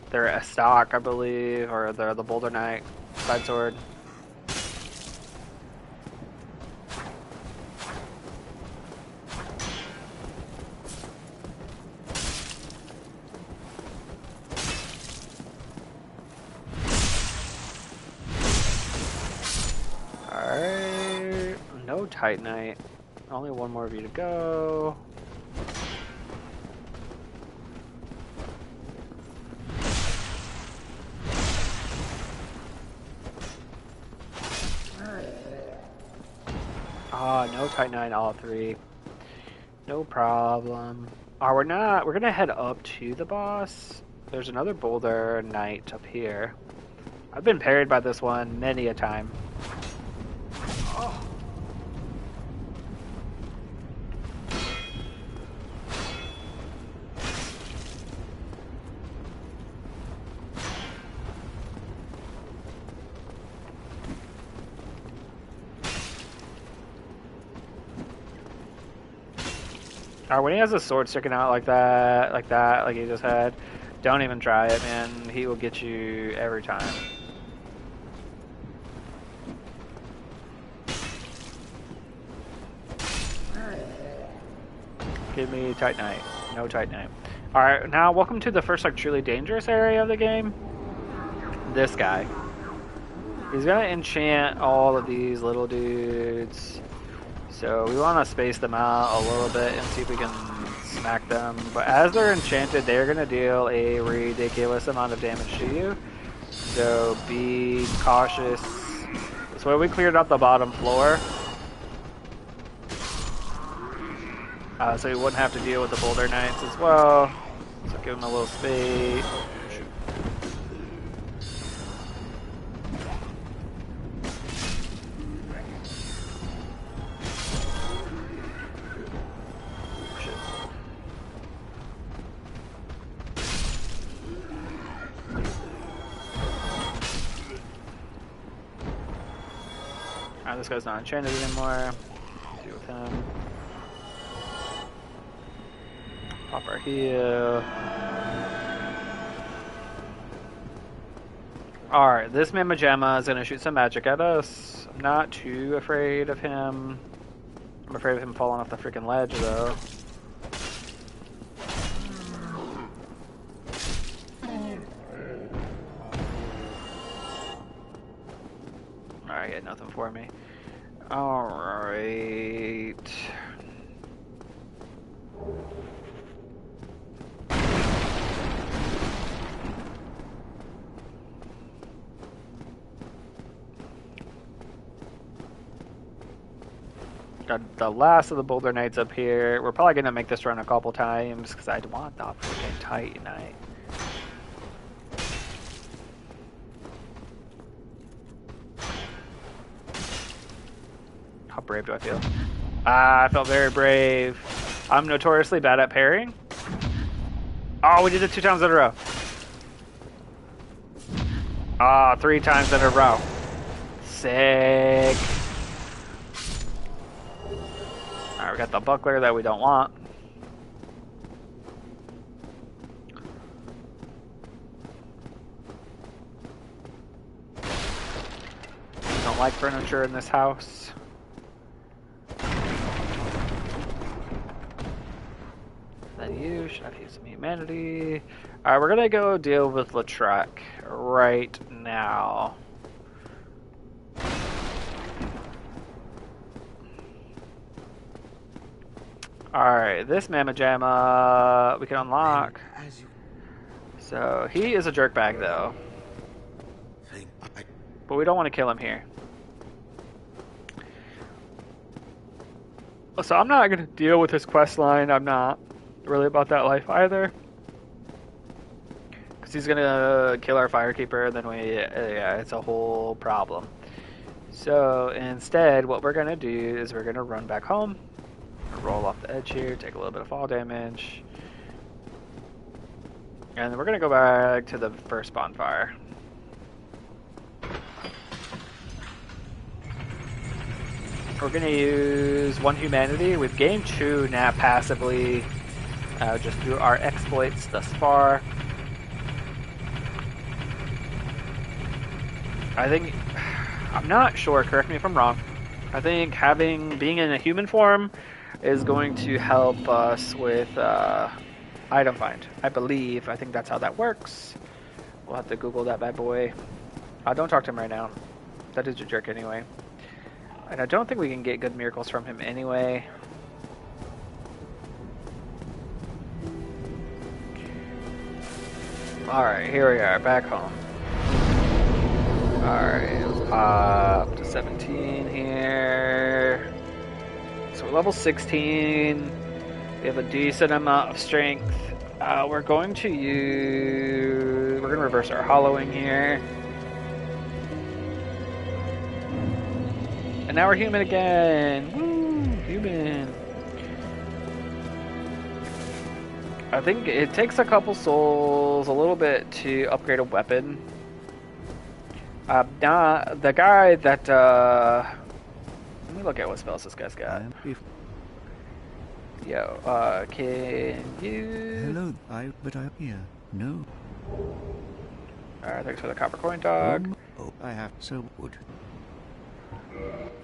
They're a stock, I believe, or they're the Boulder Knight side sword. Alright, no Titanite. Only one more of you to go. Ah, no Titanite, all three. No problem. Oh, we're gonna head up to the boss. There's another Boulder Knight up here. I've been parried by this one many a time. Alright, when he has a sword sticking out like that, like he just had, don't even try it, man. He will get you every time. Give me Titanite. No Titanite. Alright, now welcome to the first like truly dangerous area of the game. This guy. He's gonna enchant all of these little dudes. So we want to space them out a little bit and see if we can smack them. But as they're enchanted, they're going to deal a ridiculous amount of damage to you. So be cautious. This way we cleared up the bottom floor. So we wouldn't have to deal with the Boulder Knights as well. So give them a little space. This guy's not enchanted anymore. Deal with him. Pop our heal. Alright, this Mamajama is gonna shoot some magic at us. I'm not too afraid of him. I'm afraid of him falling off the freaking ledge though. Alright, yeah, nothing for me. Alright. Got the last of the Boulder Knights up here. We're probably going to make this run a couple times because I want that freaking Titanite. How brave do I feel? I felt very brave. I'm notoriously bad at parrying. Oh, we did it 2 times in a row. Ah, 3 times in a row. Sick. Alright, we got the buckler that we don't want. Don't like furniture in this house. Then you should have used some humanity. Alright, we're gonna go deal with Lautrec right now. Alright, this Mamma Jamma we can unlock. So he is a jerkbag though. But we don't want to kill him here. So I'm not going to deal with his quest line. I'm not really about that life either. Because he's going to kill our Firekeeper, and then yeah, it's a whole problem. So instead, what we're going to do is we're going to run back home. Roll off the edge here, take a little bit of fall damage. And then we're going to go back to the first bonfire. We're going to use 1 humanity. We've gained 2 now passively, just through our exploits thus far. I think, I'm not sure, correct me if I'm wrong, I think being in a human form is going to help us with item find. I think that's how that works. We'll have to Google that bad boy. Don't talk to him right now. That is a jerk anyway. And I don't think we can get good miracles from him anyway. Alright, here we are, back home. Alright, let's pop to 17 here. So we're level 16. We have a decent amount of strength. We're going to reverse our hollowing here. And now we're human again. Woo, human. I think it takes a couple souls, a little bit to upgrade a weapon. Now the guy that let me look at what spells this guy's got. Yo, can you? Hello, but I'm here. No. Alright, thanks for the copper coin, dog. Oh, I have so wood.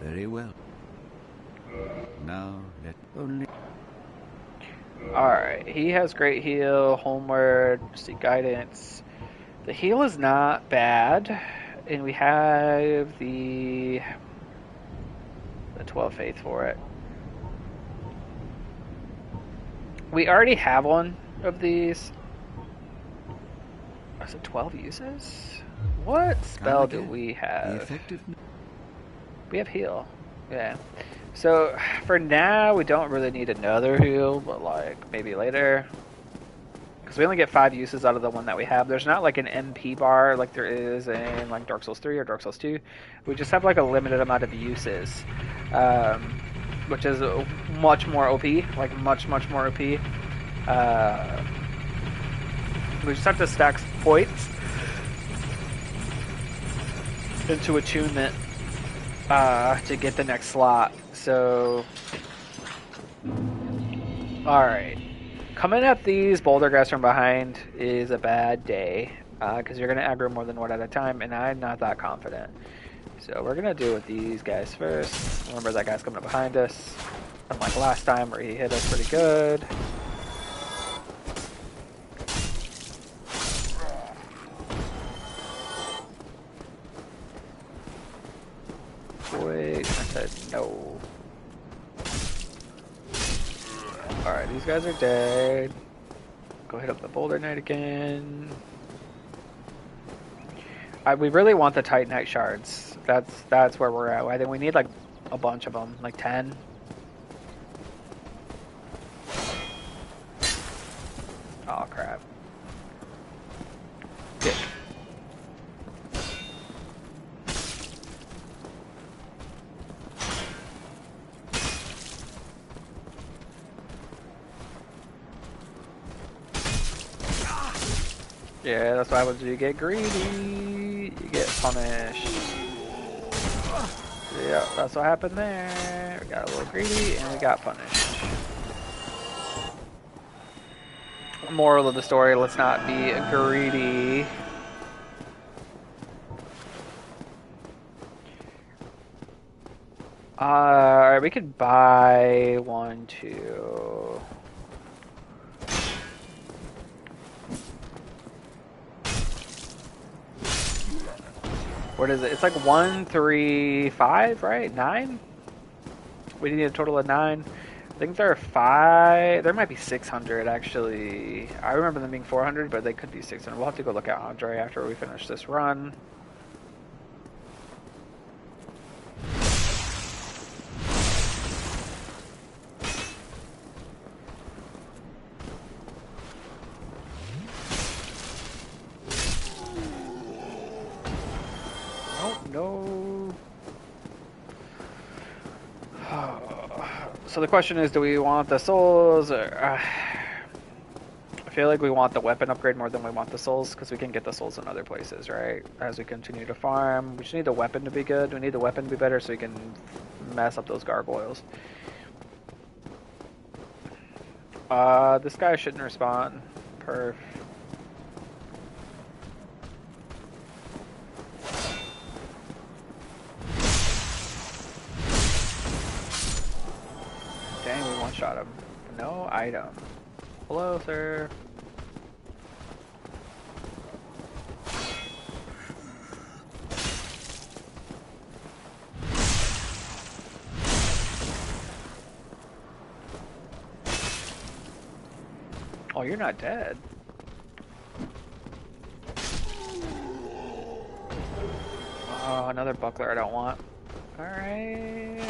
Very well. Now let only. Alright, he has great heal, homeward, see guidance. The heal is not bad, and we have the 12 faith for it. We already have one of these. Is it 12 uses? What spell do we have? We have heal. Yeah. So for now, we don't really need another heal, but like maybe later. Because we only get 5 uses out of the one that we have. There's not like an MP bar like there is in like Dark Souls 3 or Dark Souls 2. We just have like a limited amount of uses. Which is much more OP. Like much more OP. We just have to stack points into attunement to get the next slot. So, alright. Coming at these boulder guys from behind is a bad day, because you're going to aggro more than one at a time, and I'm not that confident. So we're going to deal with these guys first. Remember that guy's coming up behind us, unlike last time where he hit us pretty good. Wait, I said no. Alright, these guys are dead. Go hit up the Boulder Knight again. We really want the Titanite shards. That's where we're at. I think we need like a bunch of them, like 10. Oh crap. Good. Yeah, that's why when you get greedy, you get punished. Yeah, that's what happened there. We got a little greedy and we got punished. Moral of the story, let's not be greedy. Alright, we could buy 1, 2. What is it? It's like 1, 3, 5, right? 9? We need a total of 9. I think there are 5. There might be 600 actually. I remember them being 400, but they could be 600. We'll have to go look at Andre after we finish this run. No. So the question is, do we want the souls? Or, I feel like we want the weapon upgrade more than we want the souls, because we can get the souls in other places, right? As we continue to farm. We just need the weapon to be good. We need the weapon to be better so we can mess up those gargoyles. This guy shouldn't respawn. Perf. Dang, we one-shot him. No item. Hello, sir. Oh, you're not dead. Oh, another buckler I don't want. Alright.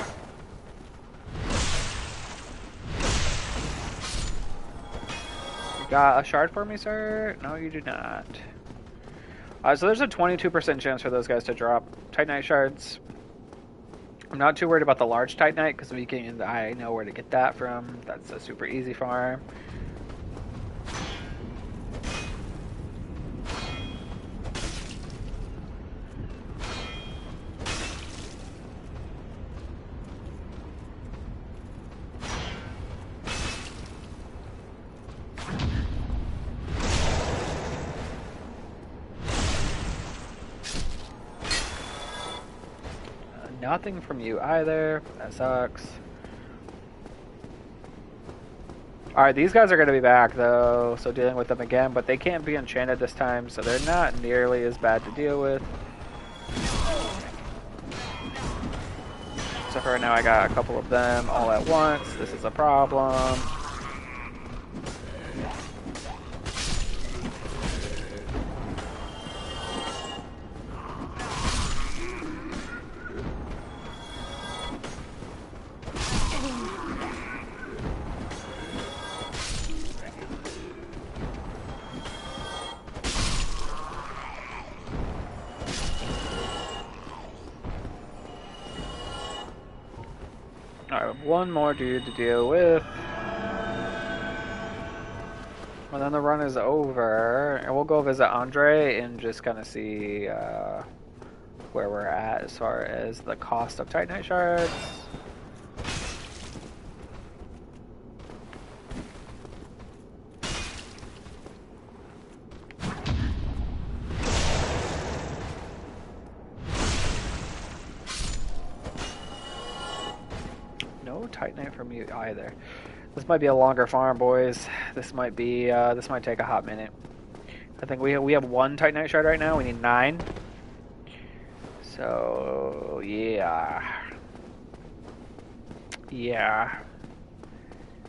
Got a shard for me, sir? No, you do not. So there's a 22% chance for those guys to drop Titanite shards. I'm not too worried about the large Titanite because I know where to get that from. That's a super easy farm. Nothing from you either. That sucks. Alright, these guys are going to be back though, so dealing with them again, but they can't be enchanted this time, so they're not nearly as bad to deal with. So for right now I got a couple of them all at once. This is a problem. Alright, one more dude to deal with. And then the run is over. And we'll go visit Andre and just kind of see where we're at as far as the cost of Titanite shards. Titanite from you either. This might be a longer farm, boys. This might be this might take a hot minute. I think we have 1 Titanite shard right now. We need 9. So yeah,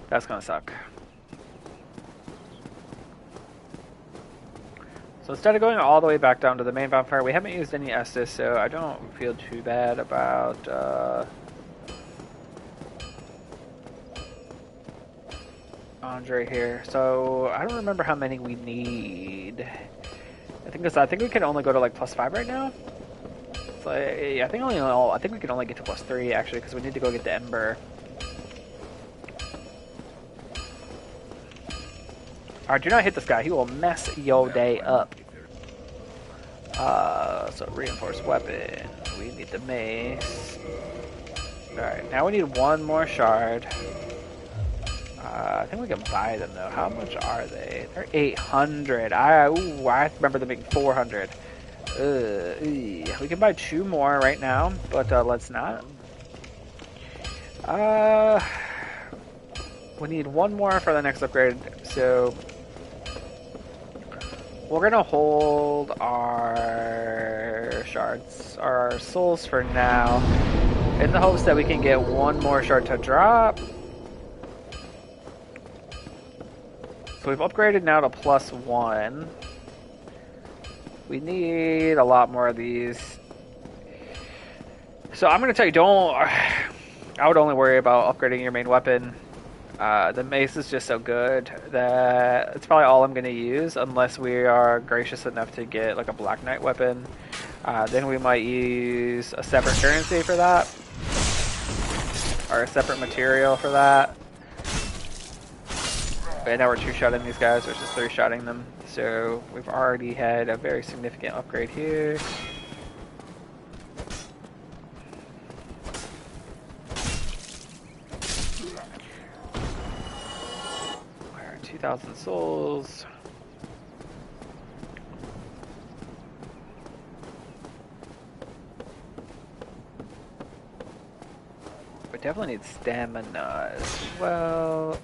that's gonna suck. So instead of going all the way back down to the main bonfire, we haven't used any Estus, so I don't feel too bad about Andre here. So I don't remember how many we need. I think we can only go to like +5 right now. So yeah, I think we can only get to +3 actually because we need to go get the Ember. Alright, do not hit this guy. He will mess your day up. So reinforced weapon. We need the mace. Alright, now we need 1 more shard. I think we can buy them though. How much are they? They're 800. I remember them being 400. We can buy 2 more right now, but let's not. We need 1 more for the next upgrade. So we're gonna hold our shards, our souls for now, in the hopes that we can get one more shard to drop. So we've upgraded now to +1. We need a lot more of these. So I'm gonna tell you, I would only worry about upgrading your main weapon. The mace is just so good that it's probably all I'm going to use unless we are gracious enough to get like a Black Knight weapon. Then we might use a separate currency for that, or a separate material for that. But now we're 2-shotting these guys versus 3-shotting them. So we've already had a very significant upgrade here. 2,000 souls. We definitely need stamina as well.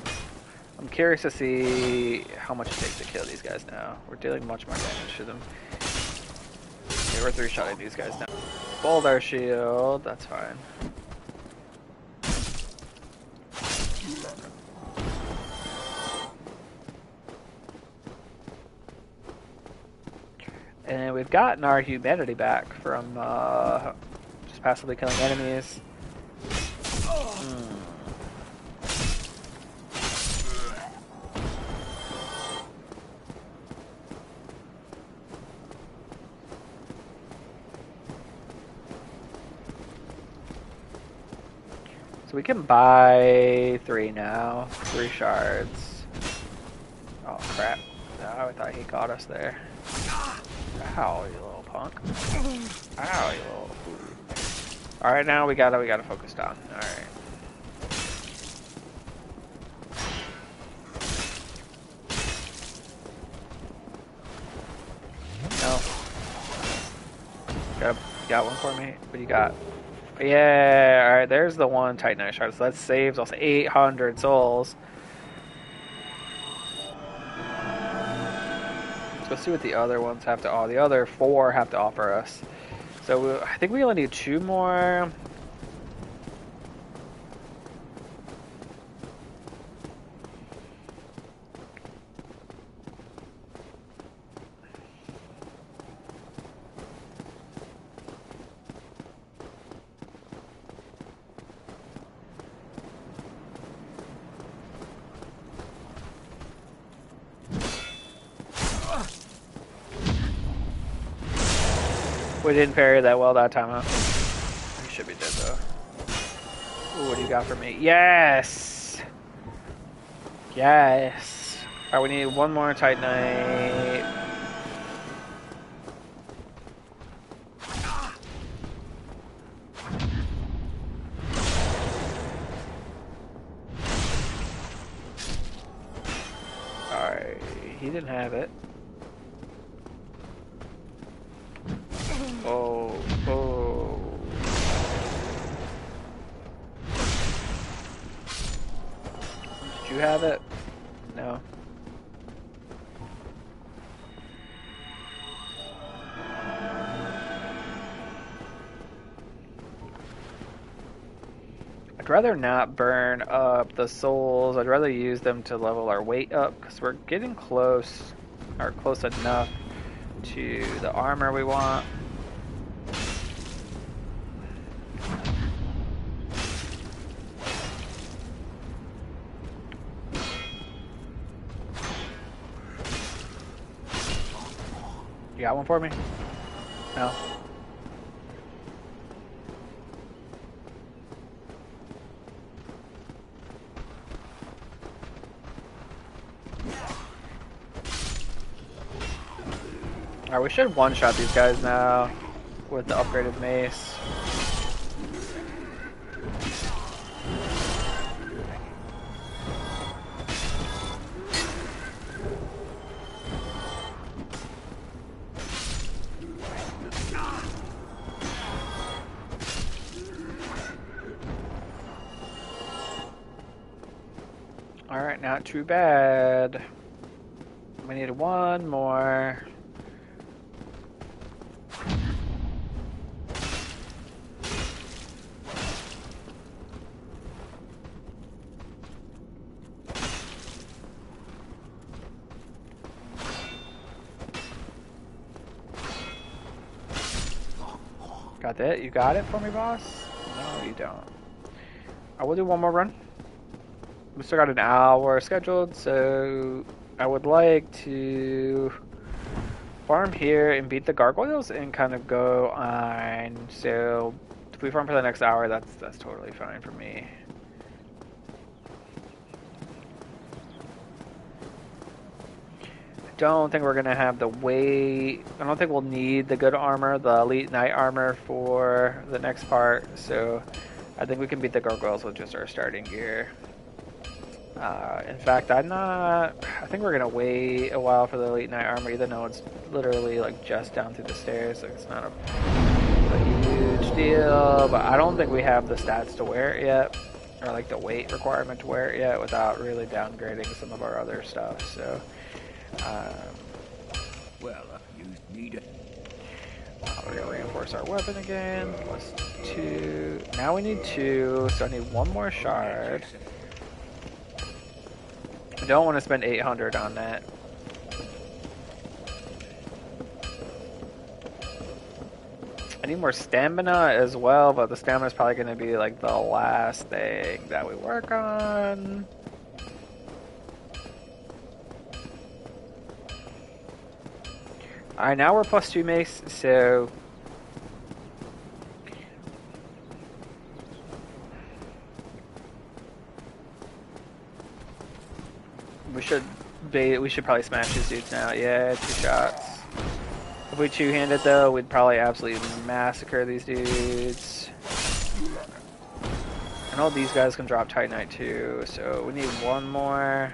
I'm curious to see how much it takes to kill these guys now. We're dealing much more damage to them. Okay, we're 3-shotting these guys now. Fold our shield, that's fine. And we've gotten our humanity back from just passively killing enemies. So we can buy 3 now. 3 shards. Oh crap. No, I thought he caught us there. Ow, you little punk. Ow, you little... Alright, now we gotta focus down. Alright. No. Got one for me? What do you got? Yeah, alright, there's the one Titanite shard. So that saves us 800 souls. Let's see what the other ones have to offer. The other 4 have to offer us. So I think we only need 2 more. We didn't parry that well that time, huh? He should be dead, though. Ooh, what do you got for me? Yes! Yes! Alright, we need one more Titanite. Alright, he didn't have it. Oh, oh. Did you have it? No. I'd rather not burn up the souls. I'd rather use them to level our weight up because we're getting close, or close enough to the armor we want. You got one for me? No. Alright, we should one-shot these guys now with the upgraded mace. Alright, not too bad. We need one more. Got that? You got it for me, boss? No, you don't. I will do one more run. We still got an hour scheduled, so I would like to farm here and beat the gargoyles and kind of go on. So if we farm for the next hour, that's totally fine for me. I don't think we're gonna have the weight. I don't think we'll need the good armor, the elite knight armor for the next part. So I think we can beat the gargoyles with just our starting gear. In fact, I think we're gonna wait a while for the elite knight armor, even though it's literally like just down through the stairs. Like it's not a huge deal, but I don't think we have the stats to wear it yet, or like the weight requirement to wear it yet, without really downgrading some of our other stuff. So, Well, you need it. we're gonna reinforce our weapon again. Plus 2. Now we need 2, so I need one more shard. I don't want to spend 800 on that. I need more stamina as well, but the stamina is probably going to be like the last thing that we work on. Alright, now we're plus 2 mace, so we should probably smash these dudes now. Yeah, 2 shots. If we two-handed though, we'd probably absolutely massacre these dudes. I know these guys can drop Titanite too, so we need one more.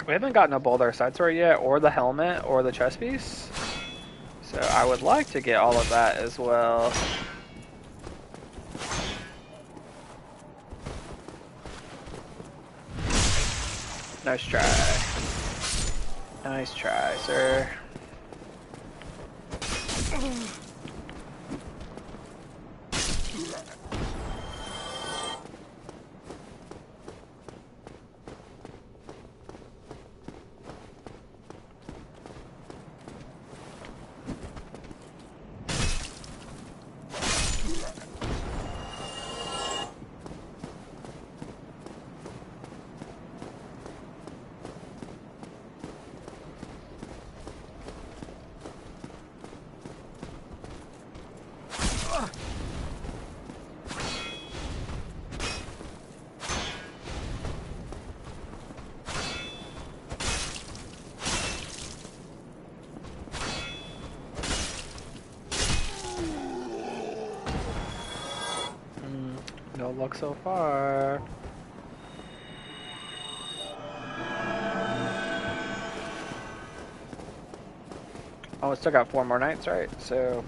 We haven't gotten a Boulder side sword yet, or the helmet, or the chest piece. So I would like to get all of that as well. Nice try. Nice try, sir. No luck so far. Oh, we still got 4 more nights, right? So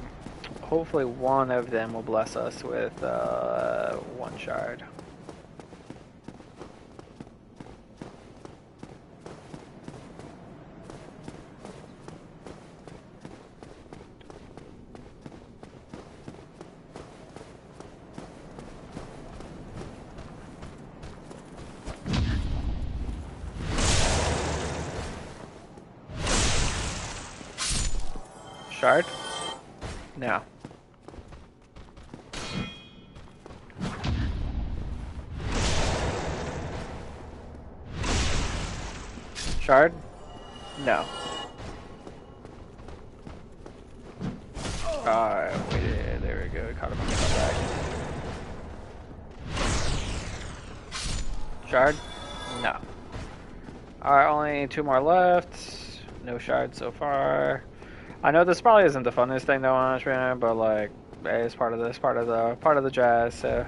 hopefully one of them will bless us with 1 shard. Shard? No. Shard? No. Alright, waited. There we go. Caught him on the back. Shard? No. Alright, only 2 more left. No shards so far. I know this probably isn't the funnest thing though, honestly, but like, hey, it's part of this, part of the jazz. So,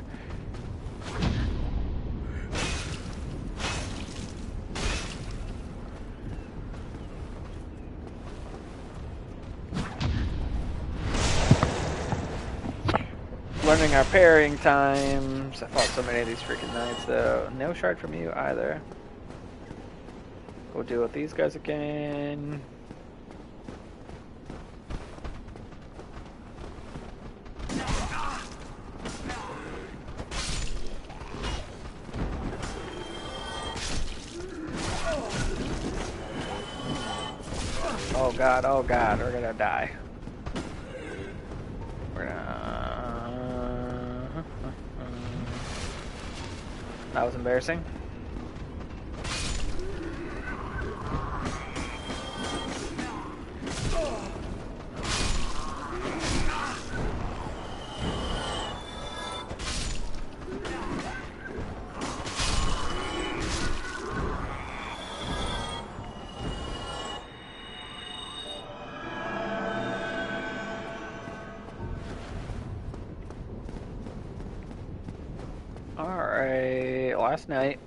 learning our pairing times. I fought so many of these freaking knights though. No shard from you either. We'll deal with these guys again. Oh god, we're gonna die. We're gonna... That was embarrassing. Alright, last night.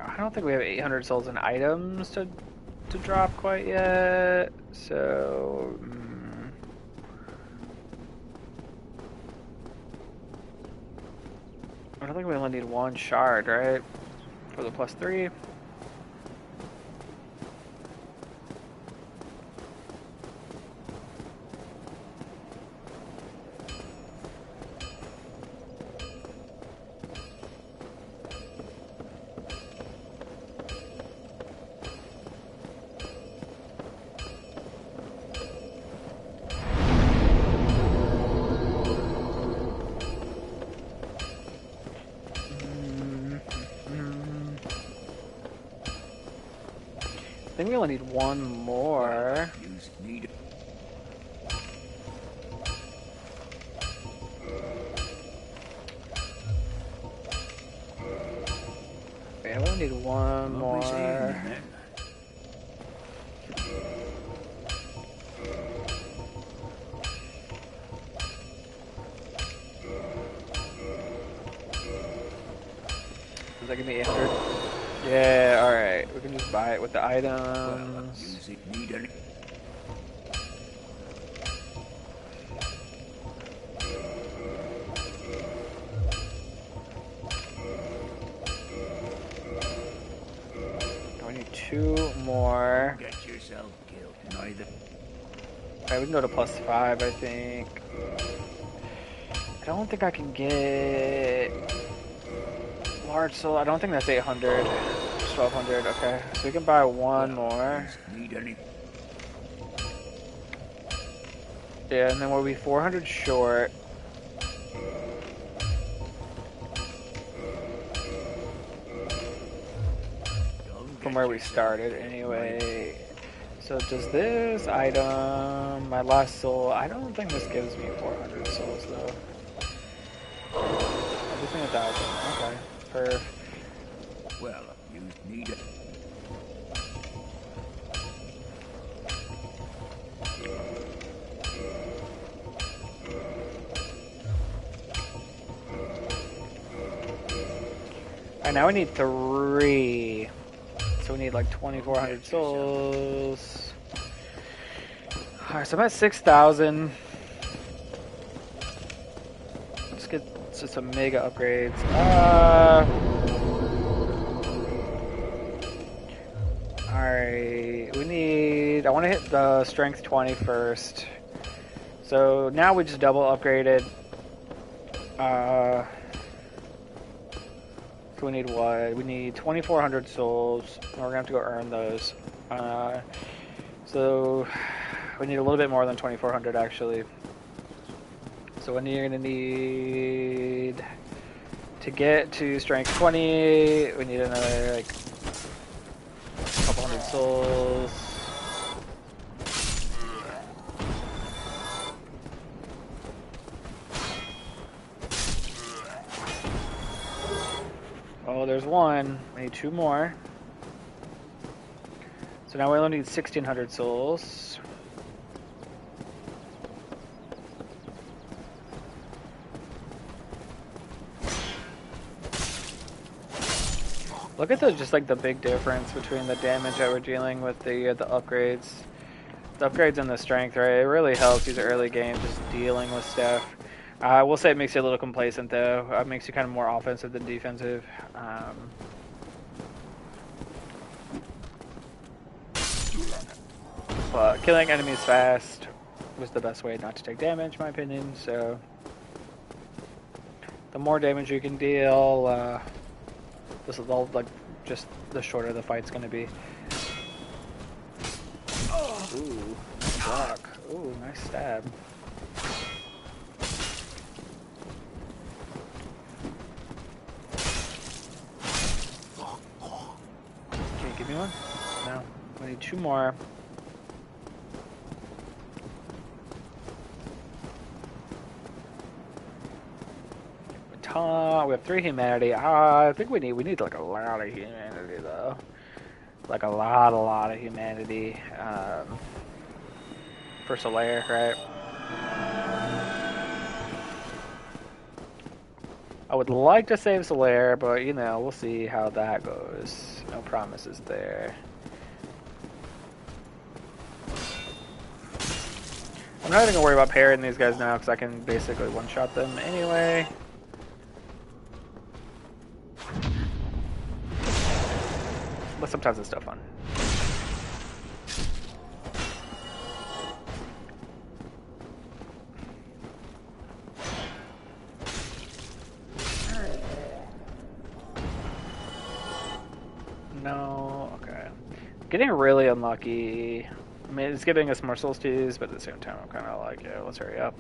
I don't think we have 800 souls in items to drop quite yet, so... I don't think we only need one shard, right? For the +3. I think we only need one more. Yeah, we only need one more. Does that give me 800? Yeah, alright. We can just buy it with the items. We need two more. Get yourself killed. Neither. Alright, we can go to +5, I think. I don't think I can get large soul. I don't think that's 800. 1200. Okay, so we can buy one more. Yeah, and then we'll be 400 short. From where we started, anyway. So does this item, my last soul, I don't think this gives me 400 souls though. I just think 1,000. Okay, perfect. Well, you need it. Alright, now we need 3. So we need like 2,400 souls. Alright, so I'm at 6,000. Let's get just some mega upgrades. Alright, we need... I want to hit the strength 20 first. So now we just double upgraded. So we need what? We need 2,400 souls. We're gonna have to go earn those. So we need a little bit more than 2,400 actually. So when you're gonna need to get to strength 20, we need another like couple hundred souls. Oh, there's one. We need two more. So now we only need 1,600 souls. Look at the just like the big difference between the damage that we're dealing with the upgrades. The upgrades in the strength, right? It really helps these early games just dealing with stuff. I will say it makes you a little complacent though. It makes you kind of more offensive than defensive. But killing enemies fast was the best way not to take damage, in my opinion. So the more damage you can deal, this is all like just the shorter the fight's gonna be. Ooh, nice block. Ooh, nice stab. Can you give me one? No. We need 2 more. We have 3 humanity. I think we need like a lot of humanity though. Like a lot of humanity. For Solaire, right? I would like to save Solaire, but you know, we'll see how that goes. No promises there. I'm not even gonna worry about parrying these guys now because I can basically one-shot them anyway. But sometimes it's still fun. No, okay. Getting really unlucky. I mean, it's giving us more souls to use, but at the same time, I'm kind of like, yeah, let's hurry up.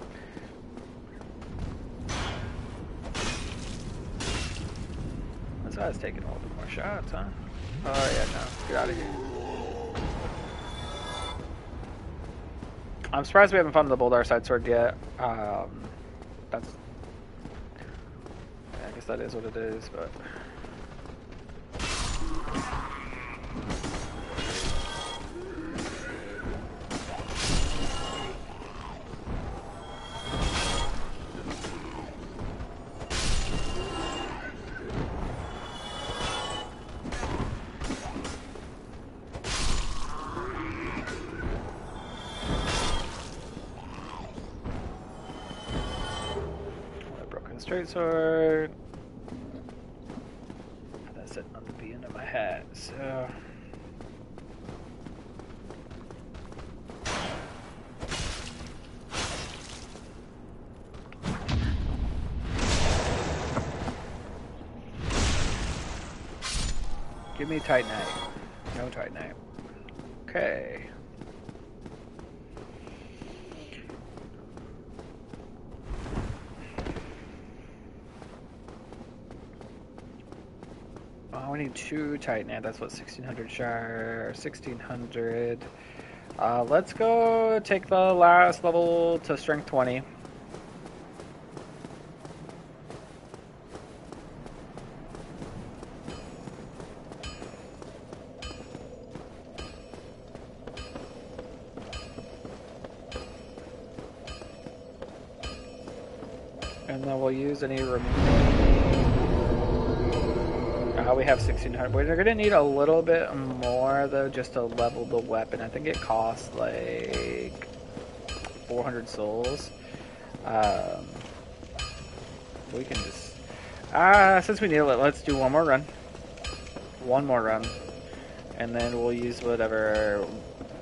That's why I was taking a little bit more shots, huh? Oh, yeah, no. Get out of here. I'm surprised we haven't found the Boldar side sword yet. That's... Yeah, I guess that is what it is, but... Straight sword. That's sitting on the end of my hat, so. Give me Titanite. No Titanite. Okay. Oh, we need 2 Titanite. That's what 1600 shard, 1600. Let's go take the last level to strength 20. And then we'll use any remaining. We have 1600. We're gonna need a little bit more though, just to level the weapon. I think it costs like 400 souls. We can just since we need it, let's do one more run. One more run, and then we'll use whatever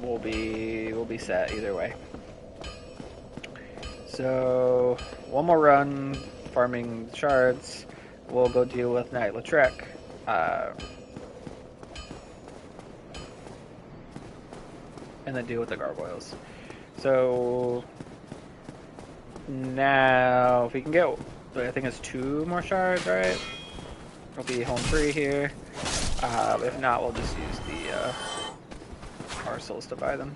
will be set either way. So one more run, farming shards. We'll go deal with Knight Lautrec. And then deal with the gargoyles. So now, if we can get, I think it's 2 more shards, right? We'll be home free here. If not, we'll just use the parcels to buy them.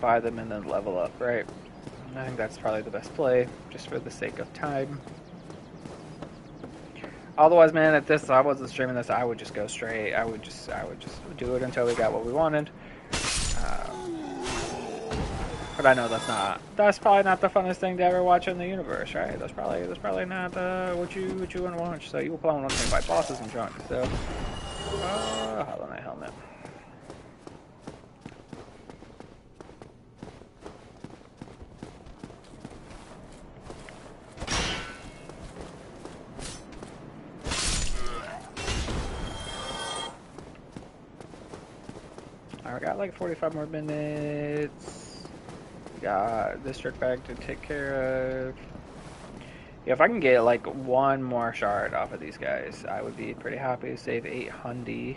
Buy them and then level up, right? I think that's probably the best play, just for the sake of time. Otherwise, man, if I wasn't streaming this, I would just go straight. I would just do it until we got what we wanted. But I know that's probably not the funnest thing to ever watch in the universe, right? That's probably not what you want to watch. So you will probably want to fight bosses and junk. So Hollow Knight helmet. Alright, we got like 45 more minutes. We got district bag to take care of. Yeah, if I can get like one more shard off of these guys, I would be pretty happy to save 800.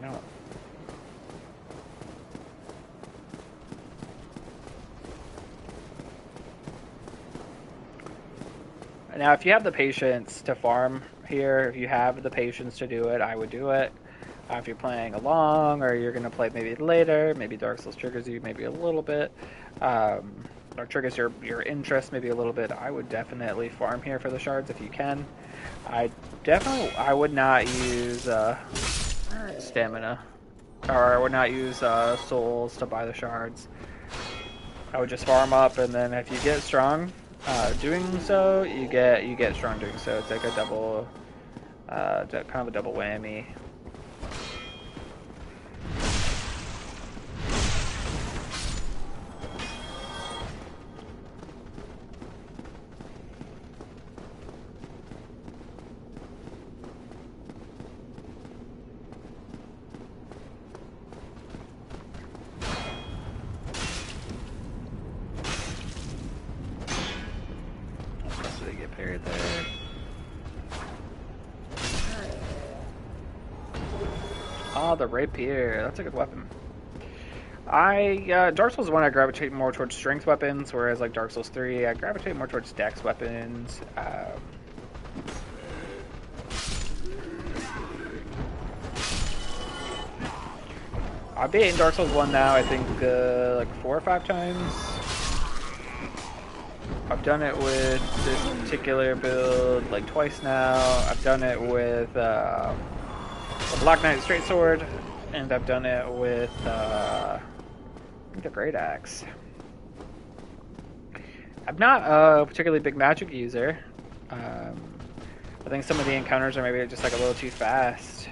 No. Now, if you have the patience to farm here, if you have the patience to do it, I would do it. If you're playing along, or you're going to play maybe later, maybe Dark Souls triggers you maybe a little bit, or triggers your interest maybe a little bit, I would definitely farm here for the shards if you can. I would not use stamina, or I would not use souls to buy the shards. I would just farm up, and then if you get strong doing so, you get strong doing so. It's like a double, kind of a double whammy. Oh, the rapier. That's a good weapon. Dark Souls 1, I gravitate more towards strength weapons, whereas like Dark Souls 3, I gravitate more towards dex weapons. I've been in Dark Souls 1 now, I think like 4 or 5 times. I've done it with this particular build like twice now. I've done it with the Black Knight Straight Sword, and I've done it with the Great Axe. I'm not a particularly big magic user. I think some of the encounters are maybe just like a little too fast.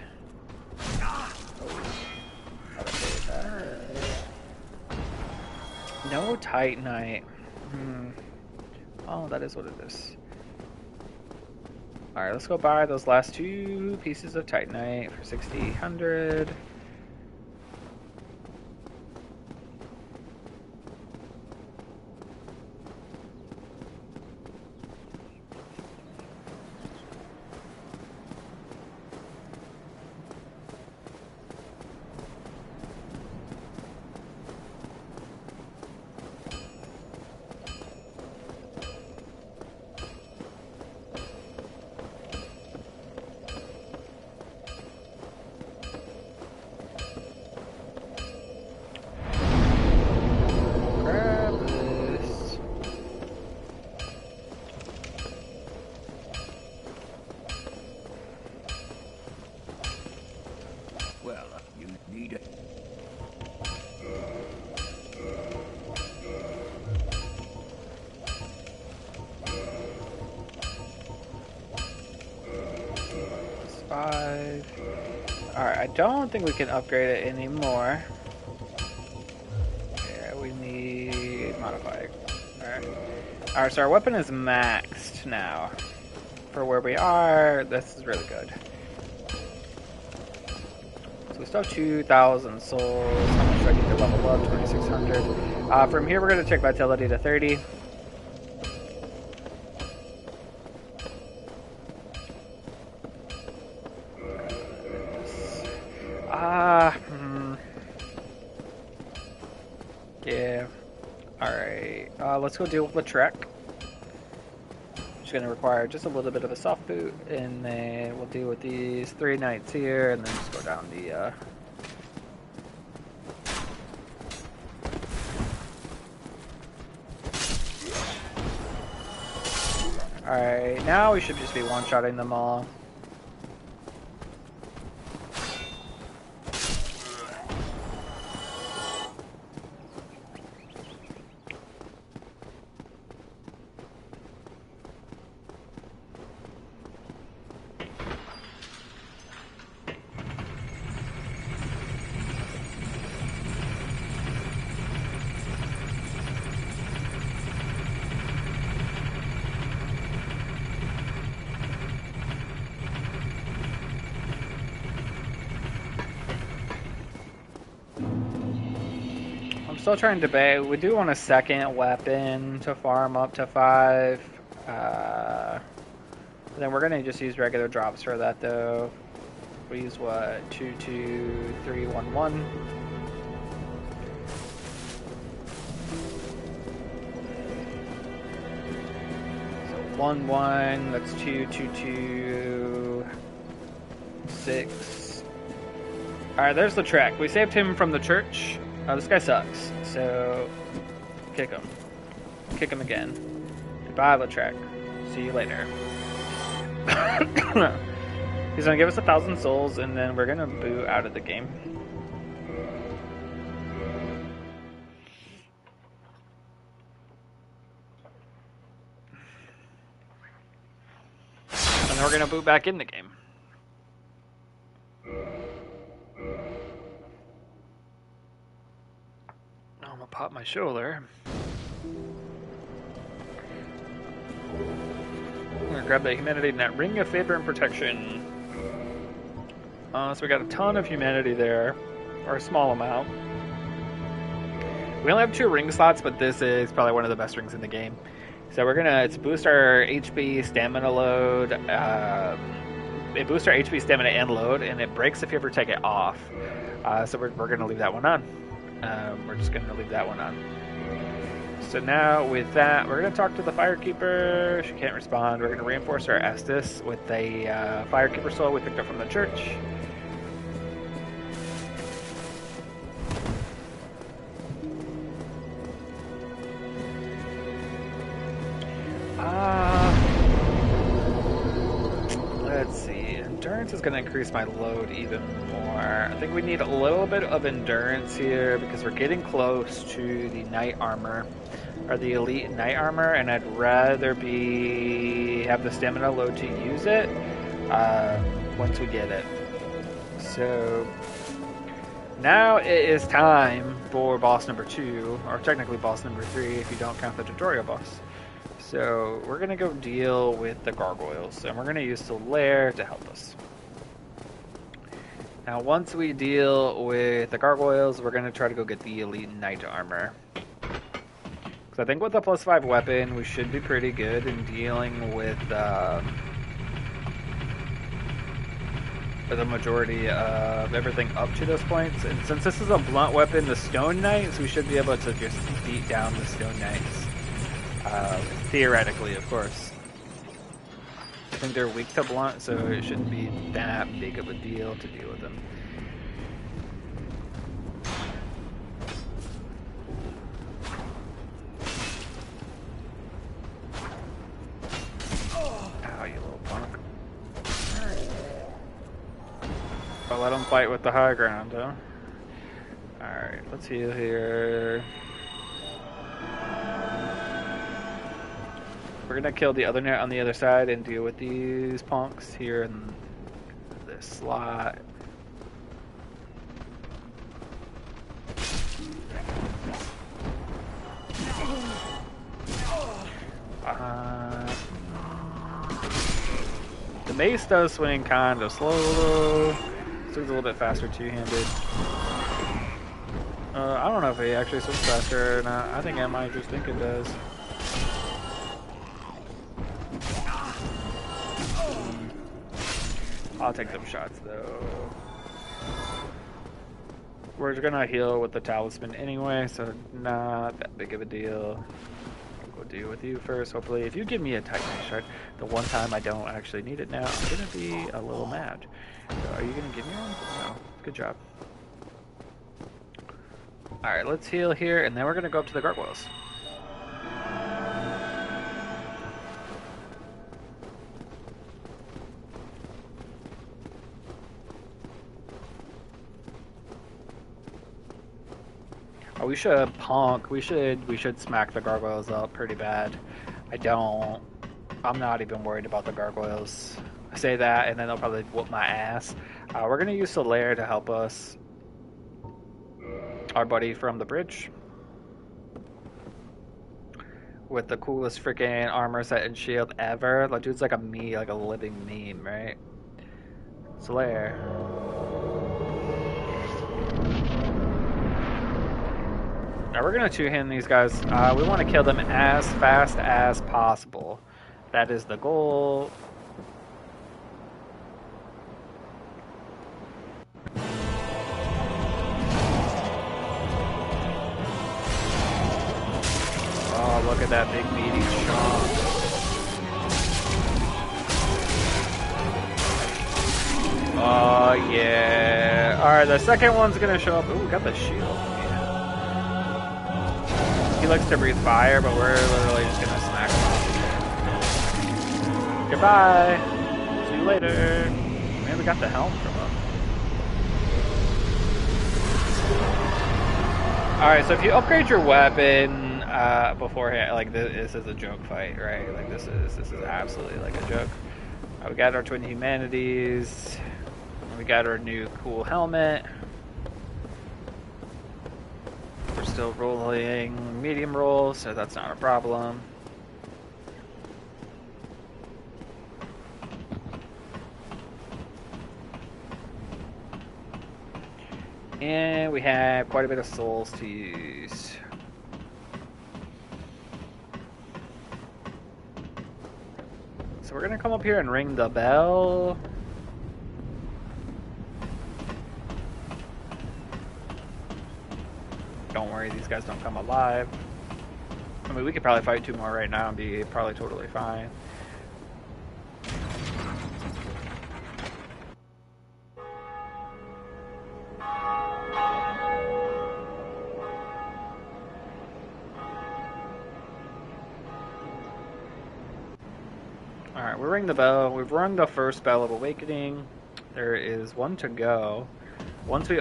No Titanite. Oh, that is what it is. Alright, let's go buy those last 2 pieces of Titanite for 6,800. Alright, I don't think we can upgrade it anymore. Yeah, we need modify. Alright, so our weapon is maxed now. For where we are, this is really good. So we still have 2,000 souls. How much do I need to level up? 2,600. From here, we're going to take vitality to 30. Yeah. Alright. Let's go deal with Lautrec. Which is going to require just a little bit of a soft boot. And then we'll deal with these 3 knights here. And then just go down the... Alright, now we should just be one-shotting them all. still trying to debate. We do want a second weapon to farm up to 5. Then we're gonna just use regular drops for that though. We use what? 2, 2, 3, 1, 1. So 1, 1. That's 2, 2, 2, 6. All right, there's the track. We saved him from the church. This guy sucks. So kick him. Kick him again. Goodbye, Latrec. See you later. He's gonna give us 1,000 souls, and then we're gonna boot out of the game. And then we're gonna boot back in the game. I'm gonna pop my shoulder. I'm gonna grab the humanity net ring of favor and protection. So we got a ton of humanity there, or a small amount. We only have 2 ring slots, but this is probably one of the best rings in the game. So we're gonna boost our HP, stamina load. It boosts our HP, stamina, and load, and it breaks if you ever take it off. So we're gonna leave that one on. We're just gonna leave that one on. So now with that, we're going to talk to the Firekeeper. She can't respond. We're going to reinforce our Estus with a Firekeeper soul we picked up from the church. Let's see. Endurance is going to increase my load even more. I think we need a little bit of endurance here because we're getting close to the knight armor. Or the elite knight armor, and I'd rather have the stamina load to use it once we get it. So now it is time for boss number 2, or technically boss number 3 if you don't count the tutorial boss. So we're gonna go deal with the gargoyles, and we're gonna use the lair to help us. Now once we deal with the gargoyles, we're gonna try to go get the elite knight armor. So I think with the +5 weapon, we should be pretty good in dealing with the majority of everything up to those points. And since this is a blunt weapon, the Stone Knights, we should be able to just beat down the Stone Knights. Theoretically, of course. I think they're weak to blunt, so it shouldn't be that big of a deal to deal with them. I'll let them fight with the high ground, huh? Alright, let's heal here. We're gonna kill the other net on the other side and deal with these punks here in this slot. The mace does swing kind of slow. Swings a little bit faster two-handed. I don't know if he actually swings faster or not. I think I might just think it does. I'll take them shots though. We're just gonna heal with the talisman anyway, so not that big of a deal. I'll go deal with you first, hopefully. If you give me a Titanite shard, the one time I don't actually need it now, I'm gonna be a little mad. So are you gonna give me one? No. Good job. Alright, let's heal here, and then we're gonna go up to the gargoyles. Oh, we should punk. We should smack the gargoyles up pretty bad. I'm not even worried about the gargoyles. I say that, and then they'll probably whoop my ass. We're gonna use Solaire to help us. Our buddy from the bridge. With the coolest freaking armor set and shield ever. That dude's like a living meme, right? Solaire. Now we're gonna two-hand these guys. We want to kill them as fast as possible. That is the goal. Oh, look at that big meaty chomp. Oh, yeah. Alright, the second one's gonna show up. Ooh, we got the shield. Yeah. He likes to breathe fire, but we're literally just gonna smack him off. Goodbye. See you later. Man, we got the helm from him. Alright, so if you upgrade your weapon beforehand, like this is a joke fight, right? Like this is absolutely like a joke. We got our twin humanities. We got our new cool helmet. We're still rolling medium rolls, so that's not a problem. And we have quite a bit of souls to use. So we're gonna come up here and ring the bell. Don't worry, these guys don't come alive. I mean, we could probably fight 2 more right now and be probably totally fine. Alright, we ring the bell. We've rung the first bell of awakening. There is 1 to go. Once we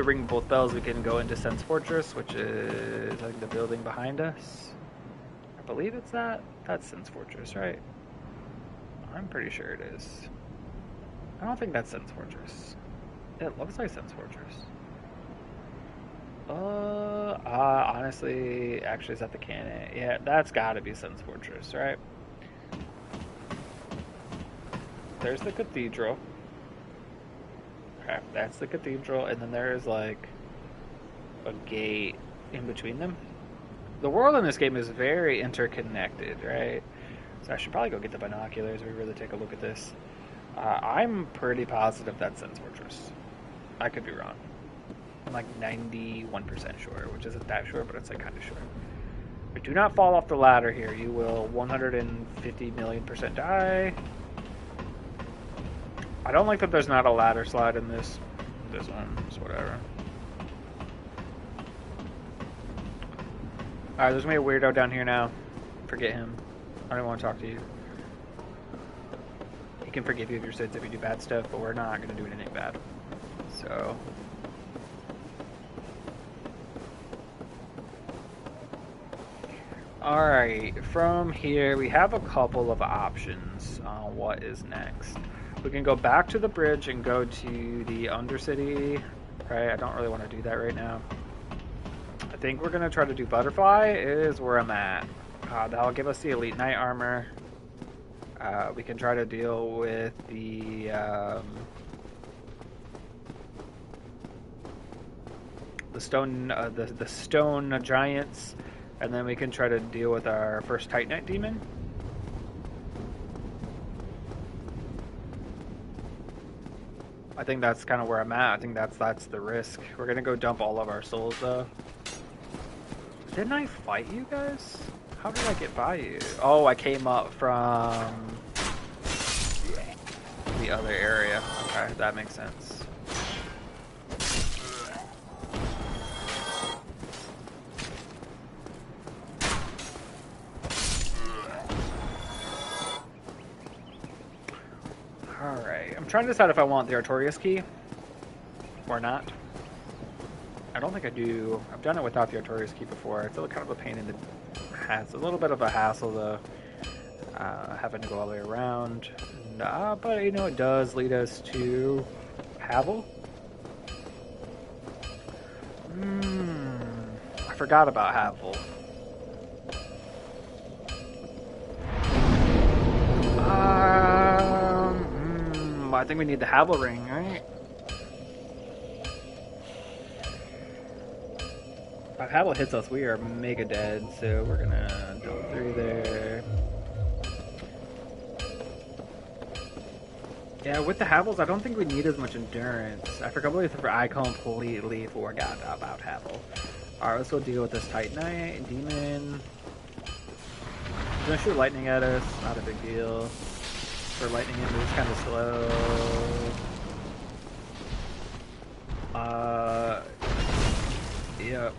ring both bells, we can go into Sense Fortress, which is I think the building behind us. I believe it's that. That's Sense Fortress, right? I'm pretty sure it is. I don't think that's Sense Fortress. It looks like Sense Fortress. Honestly, actually, is that the cannon? Yeah, that's got to be Sense Fortress, right? There's the cathedral. Okay, that's the cathedral, and then there's like a gate in between them. The world in this game is very interconnected, right? So I should probably go get the binoculars and really take a look at this. I'm pretty positive that's Sense Fortress. I could be wrong. I'm like 91% sure, which isn't that sure, but it's like kind of sure. But do not fall off the ladder here. You will 150 million% die. I don't like that there's not a ladder slide in this one. It's whatever. Alright, there's gonna be a weirdo down here now. Forget him. I don't want to talk to you. He can forgive you of your sins if you do bad stuff, but we're not gonna do anything bad. So... Alright, from here we have a couple of options on what is next. We can go back to the bridge and go to the Undercity, right? I don't really want to do that right now. I think we're going to try to do Butterfly is where I'm at. That'll give us the Elite Knight armor. We can try to deal with the stone giants, and then we can try to deal with our first Titanite demon. I think that's kind of where I'm at. I think that's the risk. We're gonna go dump all of our souls though. Didn't I fight you guys? How did I get by you? Oh, I came up from the other area. Okay, that makes sense. Alright, I'm trying to decide if I want the Artorias key or not. I don't think I do. I've done it without the Artorias key before. It's kind of a pain in the ass. A little bit of a hassle though, having to go all the way around. But you know, it does lead us to Havel. I forgot about Havel. I think we need the Havel ring, right? If Havel hits us, we are mega dead, so we're gonna dump through there. Yeah, with the Havels, I don't think we need as much endurance. I completely forgot about Havel. Alright, let's go deal with this Titanite. Demon. He's gonna shoot lightning at us. Not a big deal. For lightning, it moves kind of slow. Yep.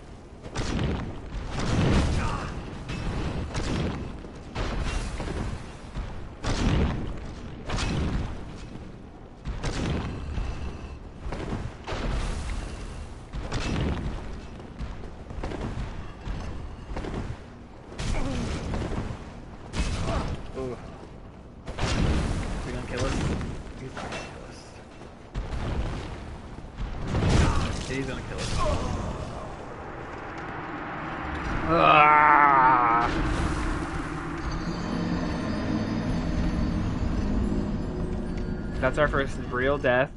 Ooh. Is he gonna kill us? He's not gonna kill us. He's gonna kill us. Ah! That's our first real death.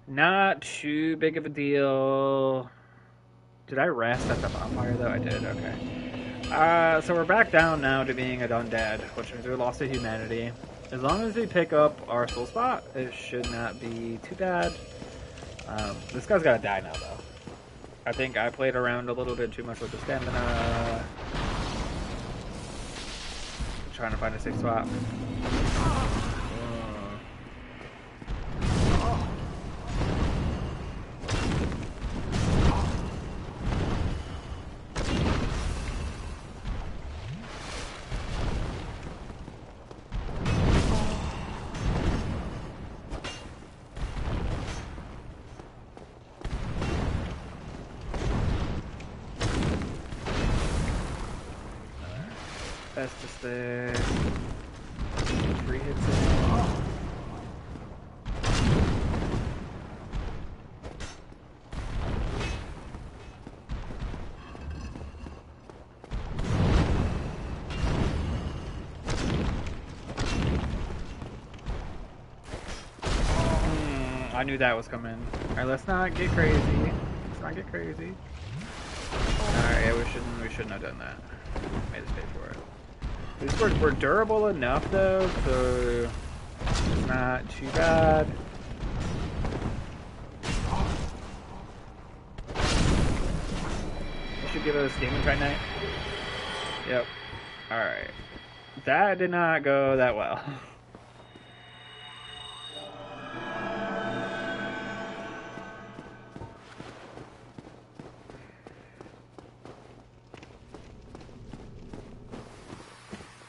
Not too big of a deal. Did I rest at the bonfire though? I did, okay. So we're back down now to being an undead, which means we lost to humanity. As long as we pick up our soul spot, it should not be too bad. This guy's gotta die now though. I think I played around a little bit too much with the stamina. Trying to find a safe spot. That's just there. 3 hits in. I knew that was coming. Alright, let's not get crazy. Let's not get crazy. Alright, yeah, we shouldn't have done that. Made us pay for it. At least we're durable enough though, so it's not too bad. We should give us damage right now. Yep. Alright. That did not go that well.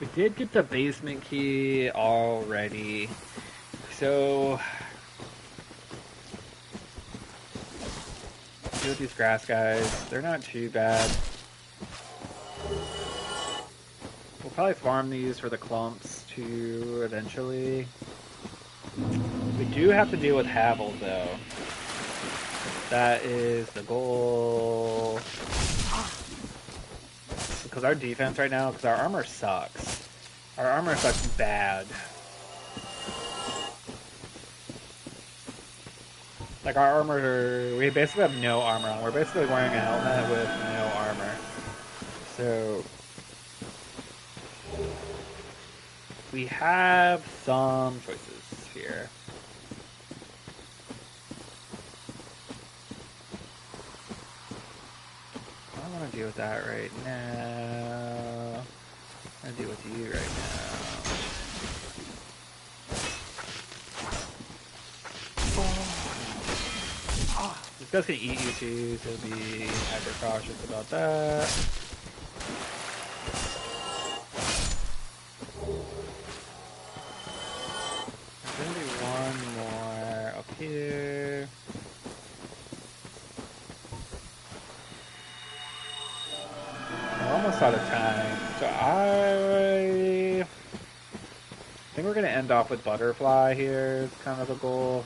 We did get the basement key already, so deal with these grass guys. They're not too bad. We'll probably farm these for the clumps too eventually. We do have to deal with Havel though. That is the goal. Because our defense right now, because our armor sucks. Our armor sucks bad. Like our armor, we basically have no armor on. We're basically wearing a helmet with no armor. So we have some choices here. I don't want to deal with that right now. I'm going to deal with you right now. This guy's going to eat you too, so be hyper cautious about that. There's going to be one more up here. We're almost out of time, so I think we're going to end off with Butterfly here. It's kind of the goal.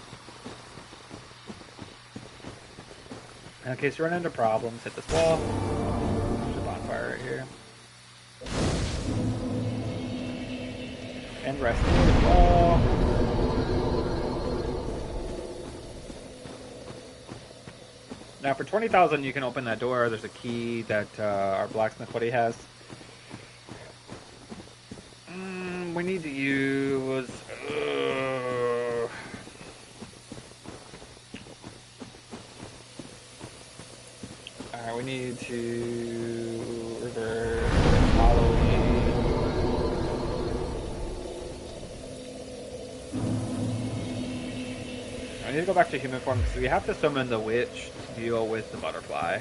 In case you run into problems, hit this wall. There's a bonfire right here. And rest near the wall. Now for 20,000 you can open that door. There's a key that our blacksmith buddy has. We need to use... Alright, we need to reverse Halloween. I need to go back to human form because we have to summon the witch to deal with the butterfly.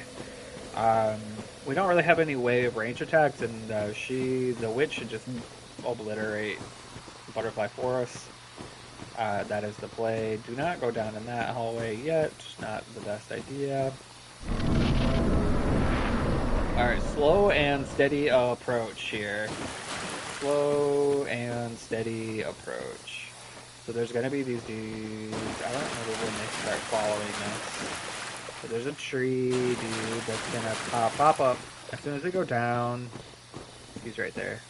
We don't really have any way of range attacks, and the witch should just obliterate the butterfly for us. That is the play. Do not go down in that hallway yet. Not the best idea. Alright, slow and steady approach here. Slow and steady approach. So there's going to be these dudes. I don't know when they start following us. So there's a tree dude that's going to pop up as soon as we go down. He's right there.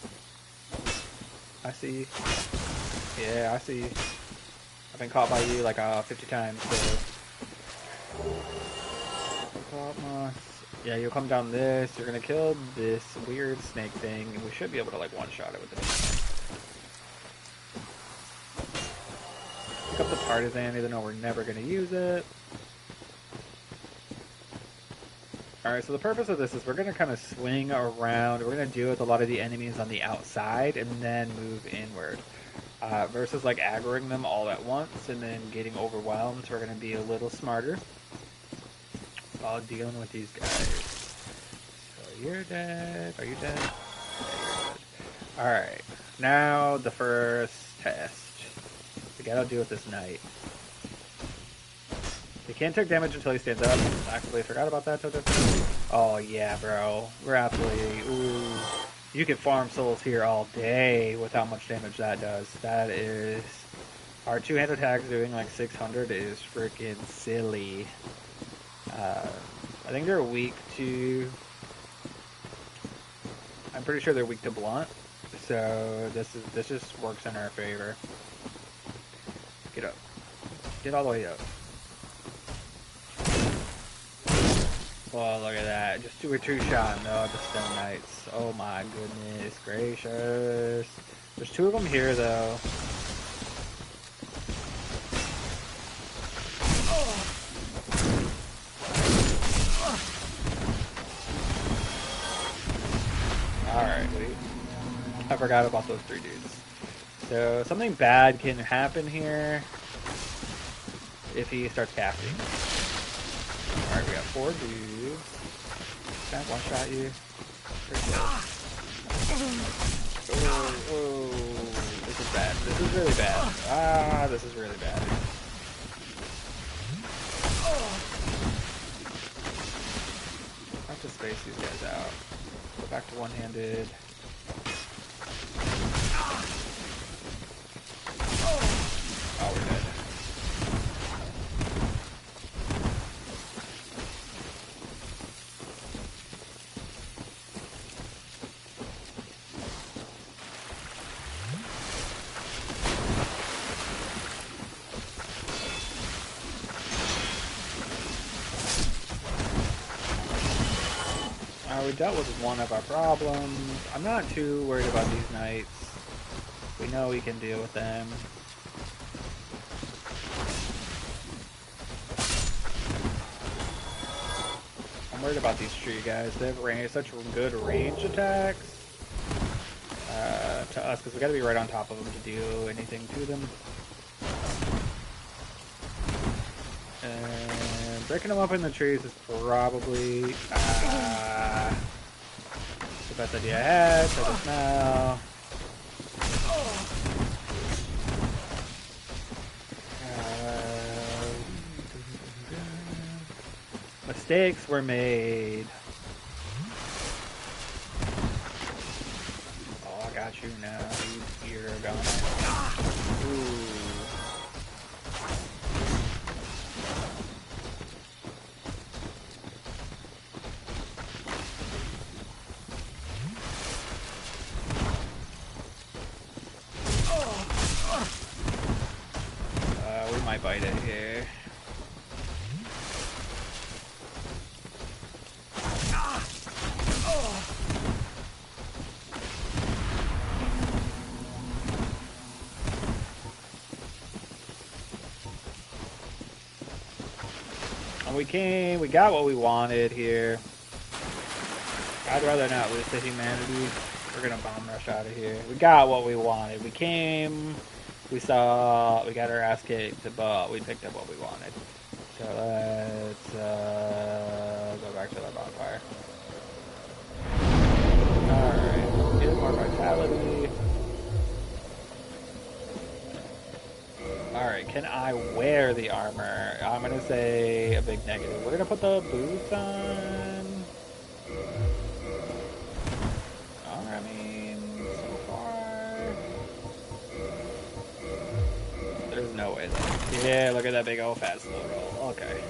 I see. Yeah, I see. I've been caught by you like 50 times, so... Yeah, you'll come down this, you're gonna kill this weird snake thing, and we should be able to like one-shot it with the Pick up the partisan, even though we're never gonna use it. Alright, so the purpose of this is we're gonna kind of swing around, we're gonna deal with a lot of the enemies on the outside, and then move inward. Versus like aggroing them all at once, and then getting overwhelmed, so we're gonna be a little smarter while dealing with these guys. So you're dead. Are you dead? Yeah, you're dead. Alright. Now the first test. We gotta deal with this knight. He can't take damage until he stands up. I completely forgot about that. Oh yeah, bro. We're absolutely... Ooh. You can farm souls here all day with how much damage that does. That is... Our two-handed attacks doing like 600 is freaking silly. I think they're weak to... I'm pretty sure they're weak to blunt, so this just works in our favor. Get up. Get all the way up. Oh, look at that. Just do a two-shot. No, the Stone Knights. Oh my goodness gracious. There's two of them here, though. Alright, wait. I forgot about those three dudes. So, something bad can happen here if he starts casting. Alright, we got 4 dudes. Can I one-shot you? Whoa. This is bad. This is really bad. Ah, this is really bad. I have to space these guys out. Go back to one-handed. Oh, we're dead. We dealt with one of our problems. I'm not too worried about these knights. We know we can deal with them. I'm worried about these tree guys. They have such good range attacks to us, because we got to be right on top of them to do anything to them. And breaking them up in the trees is probably the best idea I had. So just now. Mistakes were made. Oh, I got you now. You're gone. Ooh. We might bite it here. And we got what we wanted here. I'd rather not lose to humanity. We're gonna bomb rush out of here. We got what we wanted. We came, we saw, we got our ass kicked, but we picked up what we wanted. So let's go back to the bonfire. Alright, get more vitality. Alright, can I wear the armor? I'm gonna say a big negative. We're gonna put the boots on. I mean, so far, there's no way though. Yeah, look at that big old fat slow roll. Okay.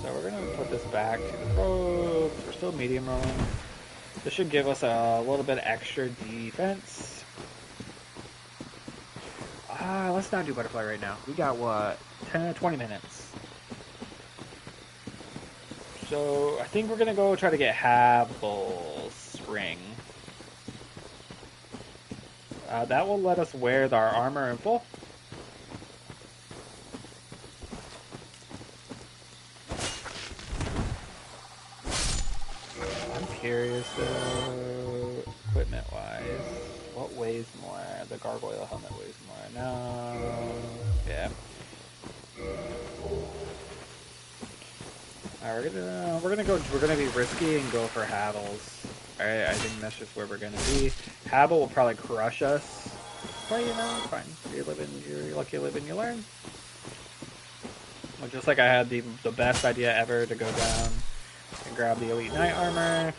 So we're gonna put this back to the probes. We're still medium rolling. This should give us a little bit extra defense. Let's not do butterfly right now. We got what? 20 minutes. So I think we're gonna go try to get Havel's ring. That will let us wear our armor in full. I'm curious though, equipment wise, what weighs more? The gargoyle helmet weighs more. No, yeah. Alright, we're gonna be risky and go for Havel's. Alright, I think that's just where we're gonna be. Havel will probably crush us. But you know, it's fine. You're lucky you live and you learn. Well, just like I had the best idea ever to go down and grab the Elite Knight armor.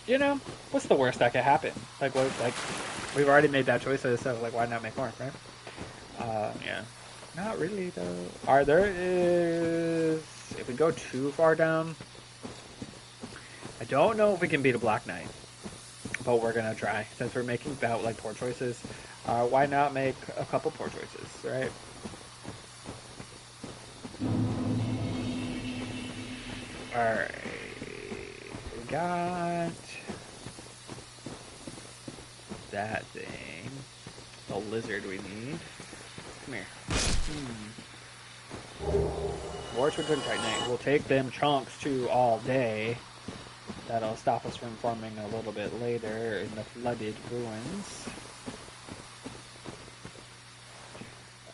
You know, what's the worst that could happen? Like we've already made that choice, so like why not make more, right? Yeah. Not really though. Alright, there is, if we go too far down, I don't know if we can beat a Black Knight, but we're gonna try. Since we're making about like poor choices, why not make a couple poor choices, right? Alright, we got that thing, the lizard we need. Come here. War Twin Titanite. We'll take them chunks too all day. That'll stop us from forming a little bit later in the flooded ruins.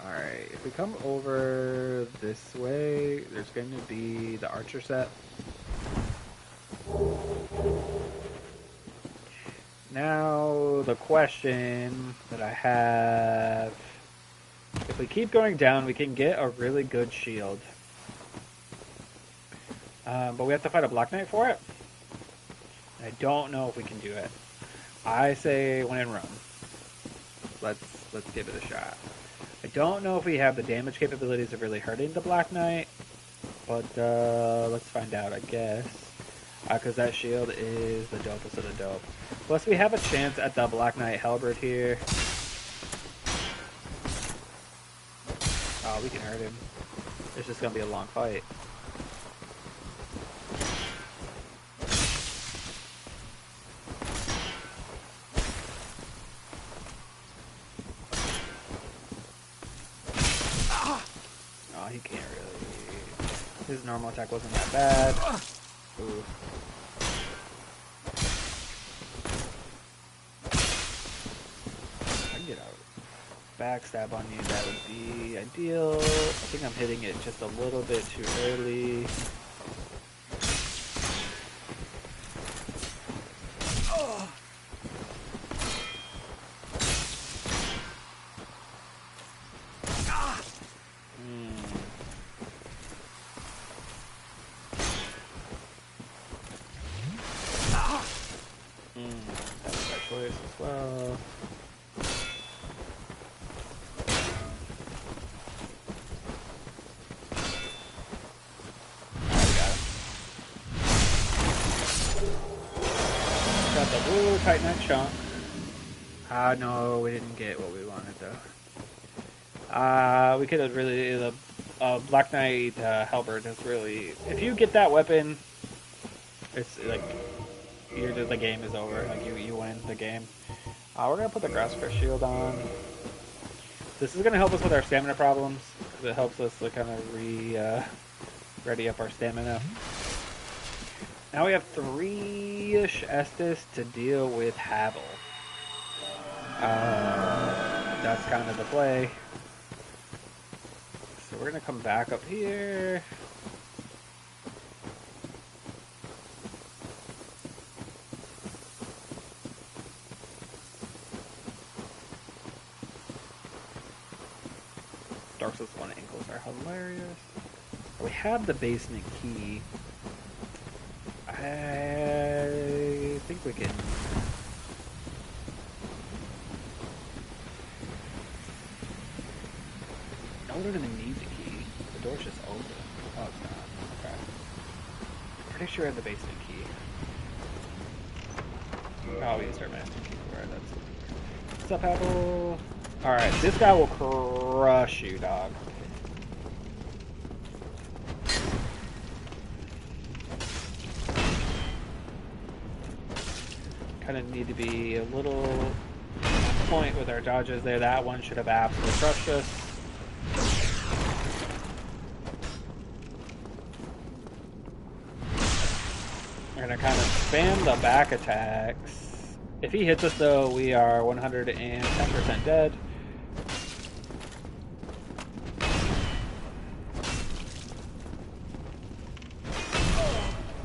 Alright, if we come over this way, there's going to be the archer set. Now, the question that I have, if we keep going down, we can get a really good shield. But we have to fight a Black Knight for it. I don't know if we can do it. I say when in Rome. Let's give it a shot. I don't know if we have the damage capabilities of really hurting the Black Knight, but let's find out, I guess. Because that shield is the dopest of the dope. Plus, we have a chance at the Black Knight Halberd here. Oh, we can hurt him. It's just gonna be a long fight. Oh, he can't really. His normal attack wasn't that bad. Ooh. I can get out. Backstab on you, that would be ideal. I think I'm hitting it just a little bit too early. That was my choice as well. Got the blue Titanite chunk. No, we didn't get what we wanted though. We could have really, the Black Knight Halberd is really, if you get that weapon, it's like, the game is over. Like you win the game. We're gonna put the Grass Crest shield on. This is gonna help us with our stamina problems. It helps us to kind of ready up our stamina. Now we have 3-ish Estus to deal with Havel. That's kind of the play. So we're gonna come back up here. Dark Souls 1 ankles are hilarious. We have the basement key. I think we can. No, we're gonna need the key. The door's just open. Oh, it's not. Okay. Pretty sure I have the basement key. Oh, we used our master key for it. What's up, Apple? Alright, this guy will crush you, dog. Kind of need to be a little on point with our dodges there. That one should have absolutely crushed us. We're going to kind of spam the back attacks. If he hits us, though, we are 110% dead.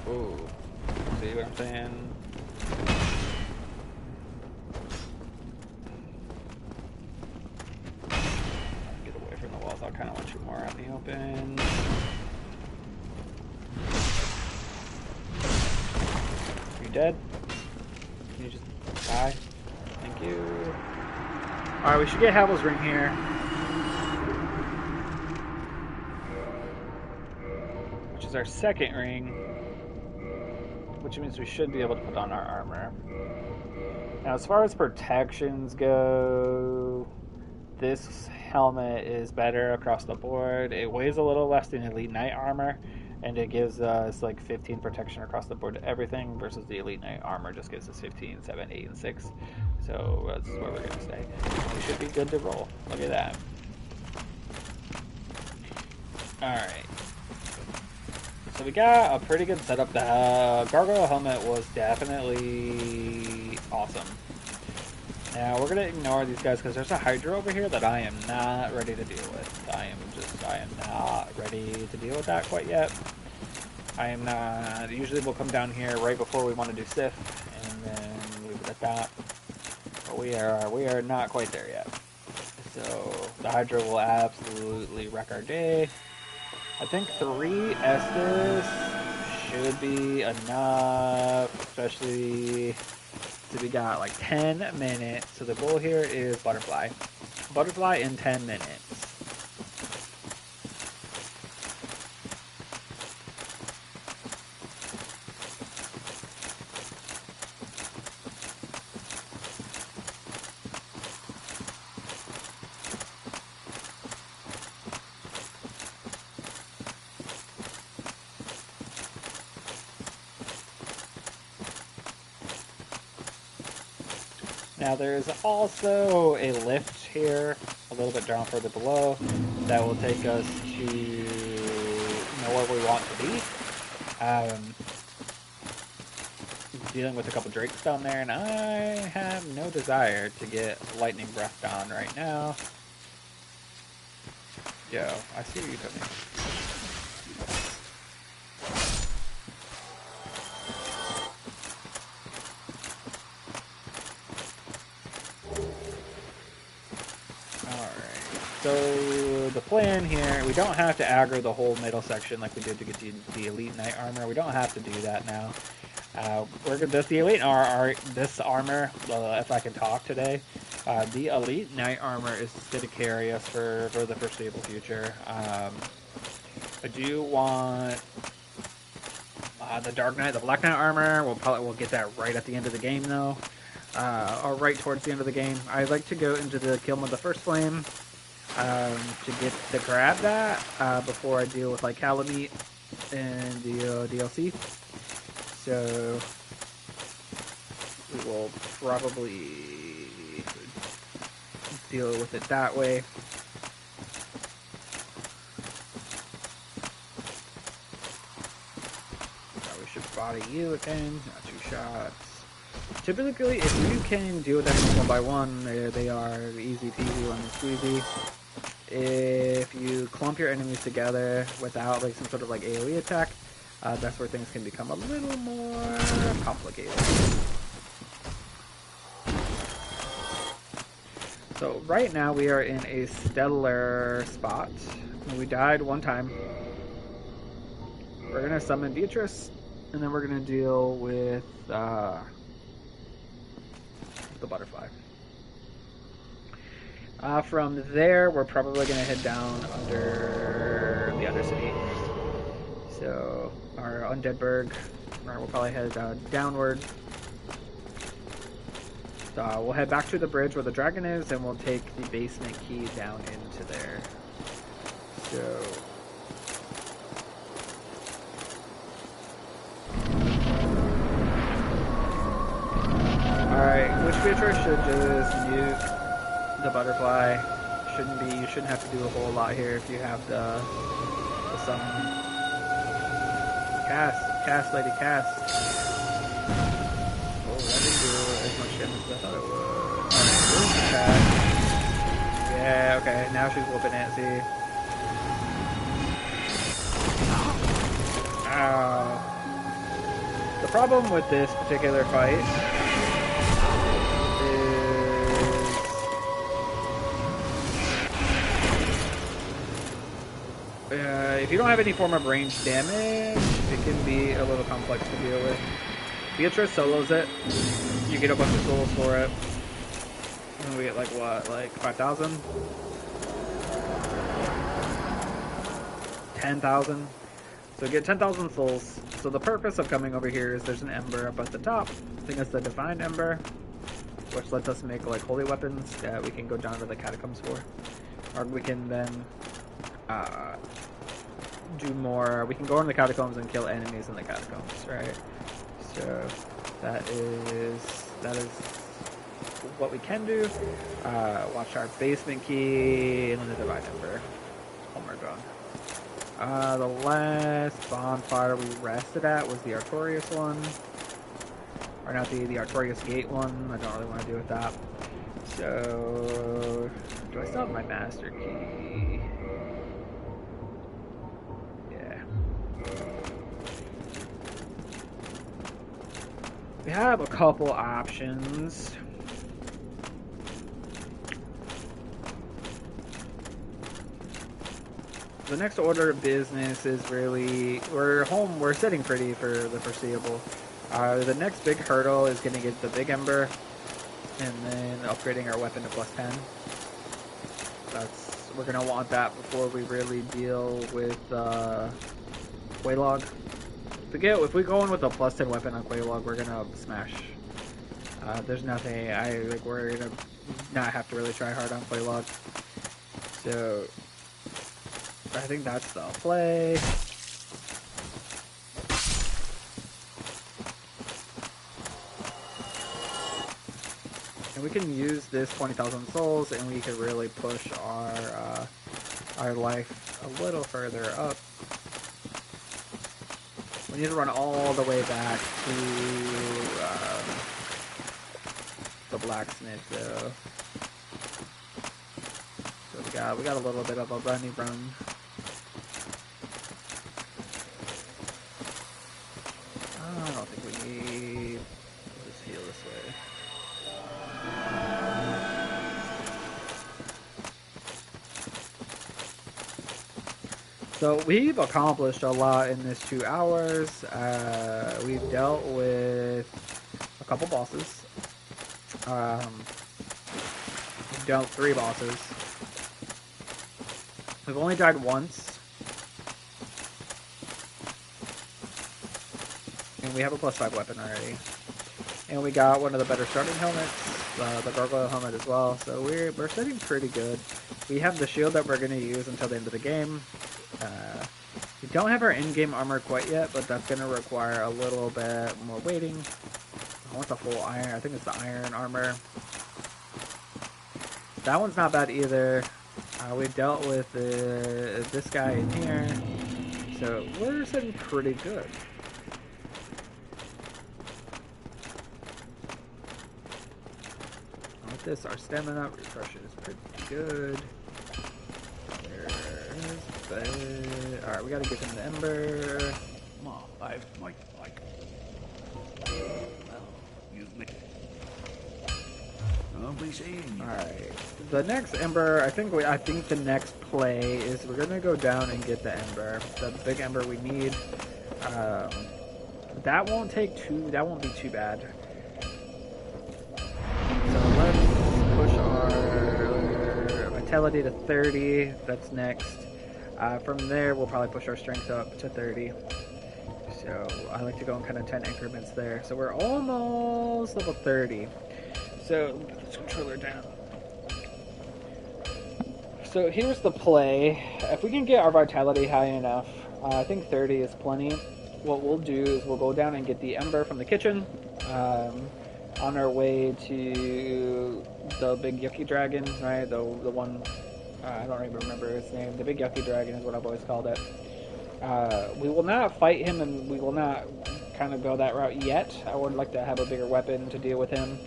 Ooh. See what I'm saying? Get away from the walls. I kind of want you more out in the open. Are you dead? Can you just die? Thank you. Alright, we should get Havel's ring here. Which is our second ring. Which means we should be able to put on our armor. Now, as far as protections go, this helmet is better across the board. It weighs a little less than Elite Knight armor, and it gives us like 15 protection across the board to everything, versus the Elite Knight armor just gives us 15, 7, 8, and 6. So that's where we're going to stay. We should be good to roll. Look at that. Alright. So we got a pretty good setup. The Gargoyle helmet was definitely awesome. Now we're going to ignore these guys because there's a Hydra over here that I am not ready to deal with. I am not ready to deal with that quite yet. I am not. Usually we'll come down here right before we want to do Sif and then leave it at that. But we are not quite there yet. So the Hydra will absolutely wreck our day. I think 3 Estus should be enough, especially so we got like 10 minutes. So the goal here is Butterfly. Butterfly in 10 minutes. Now there's also a lift here, a little bit down further below, that will take us to where we want to be. Dealing with a couple drakes down there, and I have no desire to get lightning breath down right now. Yo, I see what you took me. So the plan here, we don't have to aggro the whole middle section like we did to get the Elite Knight armor. We don't have to do that now. The Elite this armor, if I can talk today, the Elite Knight armor is going to carry us for the foreseeable future. I do want the Dark Knight, the Black Knight armor. We'll get that right at the end of the game though, or right towards the end of the game. I'd like to go into the Kill with the First Flame. To grab that before I deal with like Calamite and the DLC. So we will probably deal with it that way. body you again. Got 2 shots. Typically, if you can deal with enemies one by one, they are easy peasy, lemon squeezy. If you clump your enemies together without like some sort of like AoE attack, that's where things can become a little more complicated. So right now we are in a stellar spot. We died 1 time. We're gonna summon Beatrice, and then we're gonna deal with the butterfly. From there, we're probably gonna head down under the Undercity. So our Undead Berg, we'll probably head downward. We'll head back to the bridge where the dragon is, and we'll take the basement key down into there. So alright, which Beatrice should just nuke the butterfly. You shouldn't have to do a whole lot here if you have the summon. Cast, lady, cast. Oh, that didn't do as much damage as I thought it would. Alright, cast. Yeah, okay, now she's whooping it, see? Ow. The problem with this particular fight if you don't have any form of ranged damage, it can be a little complex to deal with. Beatrice solos it. You get a bunch of souls for it. And we get like what? Like 5,000? 10,000? So get 10,000 souls. So the purpose of coming over here is there's an ember up at the top. I think it's the Divine Ember, which lets us make like holy weapons that we can go down to the catacombs for. Or we can then do more. We can go in the catacombs and kill enemies in the catacombs, right? So that is what we can do. Watch our basement key and then the Divine Ember. Homer gone. The last bonfire we rested at was the Artorias one. Or not the Artorias Gate one. I don't really want to deal with that. So do I still have my master key? We have a couple options. The next order of business is really, we're sitting pretty for the foreseeable. The next big hurdle is going to get the big ember and then upgrading our weapon to +10. We're going to want that before we really deal with Quelaag. If we go in with a +10 weapon on Quelaag, we're gonna smash. There's nothing. We're gonna not have to really try hard on Quelaag. So I think that's the play. And we can use this 20,000 souls, and we can really push our life a little further up. We need to run all the way back to the blacksmith, though. So we got a little bit of a runny run. I don't think we need. We'll just heal this way. So we've accomplished a lot in this 2 hours. We've dealt with a couple bosses. We've dealt 3 bosses. We've only died once. And we have a +5 weapon already. And we got one of the better starting helmets, the gargoyle helmet as well. So we're sitting pretty good. We have the shield that we're going to use until the end of the game. We don't have our in-game armor quite yet, but that's going to require a little bit more waiting. I want the full iron. I think it's the iron armor. That one's not bad either. We dealt with this guy in here, so we're sitting pretty good. this. Our stamina refresh is pretty good. Alright, we gotta get him the ember. Come on, I might like. Well, you've made. I'll be seeing you. Alright, the next ember, I think the next play is we're gonna go down and get the ember, the big ember we need. That won't be too bad. So let's push our vitality to 30. That's next. From there, we'll probably push our strength up to 30. So I like to go in kind of 10 increments there. So we're almost level 30. So put this controller down. So here's the play. If we can get our vitality high enough, I think 30 is plenty. What we'll do is we'll go down and get the ember from the kitchen. On our way to the big yucky dragon, right? The one, I don't even remember his name. The big yucky dragon is what I've always called it. We will not fight him, and we will not kind of go that route yet. I would like to have a bigger weapon to deal with him.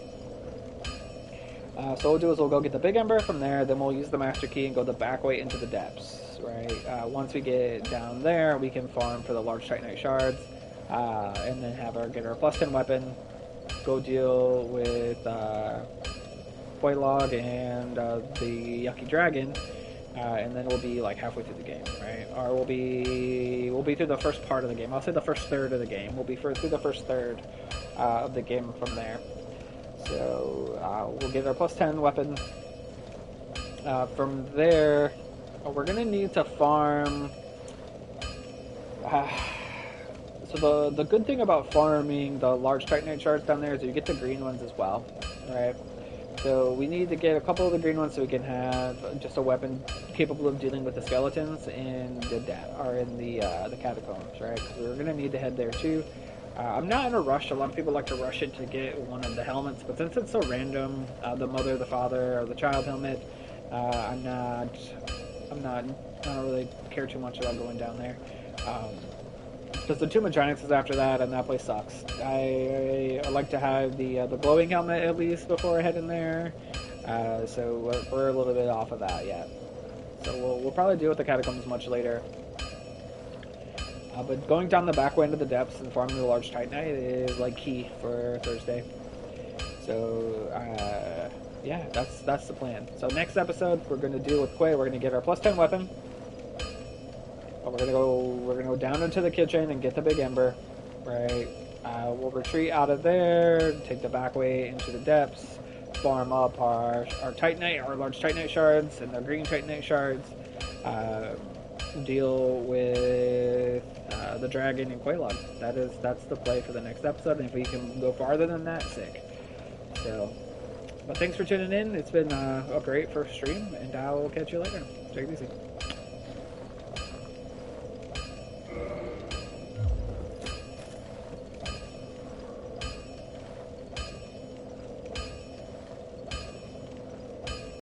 So what we'll do is we'll go get the big ember from there, then we'll use the master key and go the back way into the depths, right? Once we get down there, we can farm for the large Titanite shards, and then get our plus 10 weapon, go deal with Quaylog and the Yucky Dragon, and then we'll be like halfway through the game, right? Or we'll be through the first part of the game. I'll say the first third of the game. We'll be through the first third of the game from there. So we'll get our plus 10 weapon. From there, we're gonna need to farm. So the good thing about farming the large Titanite shards down there is you get the green ones as well, right? So we need to get a couple of the green ones so we can have just a weapon capable of dealing with the skeletons in the catacombs, right? Because we're gonna need to head there too. I'm not in a rush. A lot of people like to rush it to get one of the helmets, but since it's so random, the mother, the father, or the child helmet, I don't really care too much about going down there. Because the Tomb of Giants is after that, and that place sucks. I like to have the glowing helmet at least before I head in there. So we're a little bit off of that yet. So we'll probably deal with the catacombs much later. But going down the back way into the depths and farming the large Titanite is like key for Thursday. So yeah, that's the plan. So next episode we're going to deal with Quay. We're going to get our plus 10 weapon. We're gonna go down into the kitchen and get the big ember, right? We'll retreat out of there, take the back way into the depths, farm up our Titanite, our large Titanite shards, and the green Titanite shards. Deal with the dragon and Quaylog. That's the play for the next episode. And if we can go farther than that, sick. So, but thanks for tuning in. It's been a great first stream, and I will catch you later. Take it easy.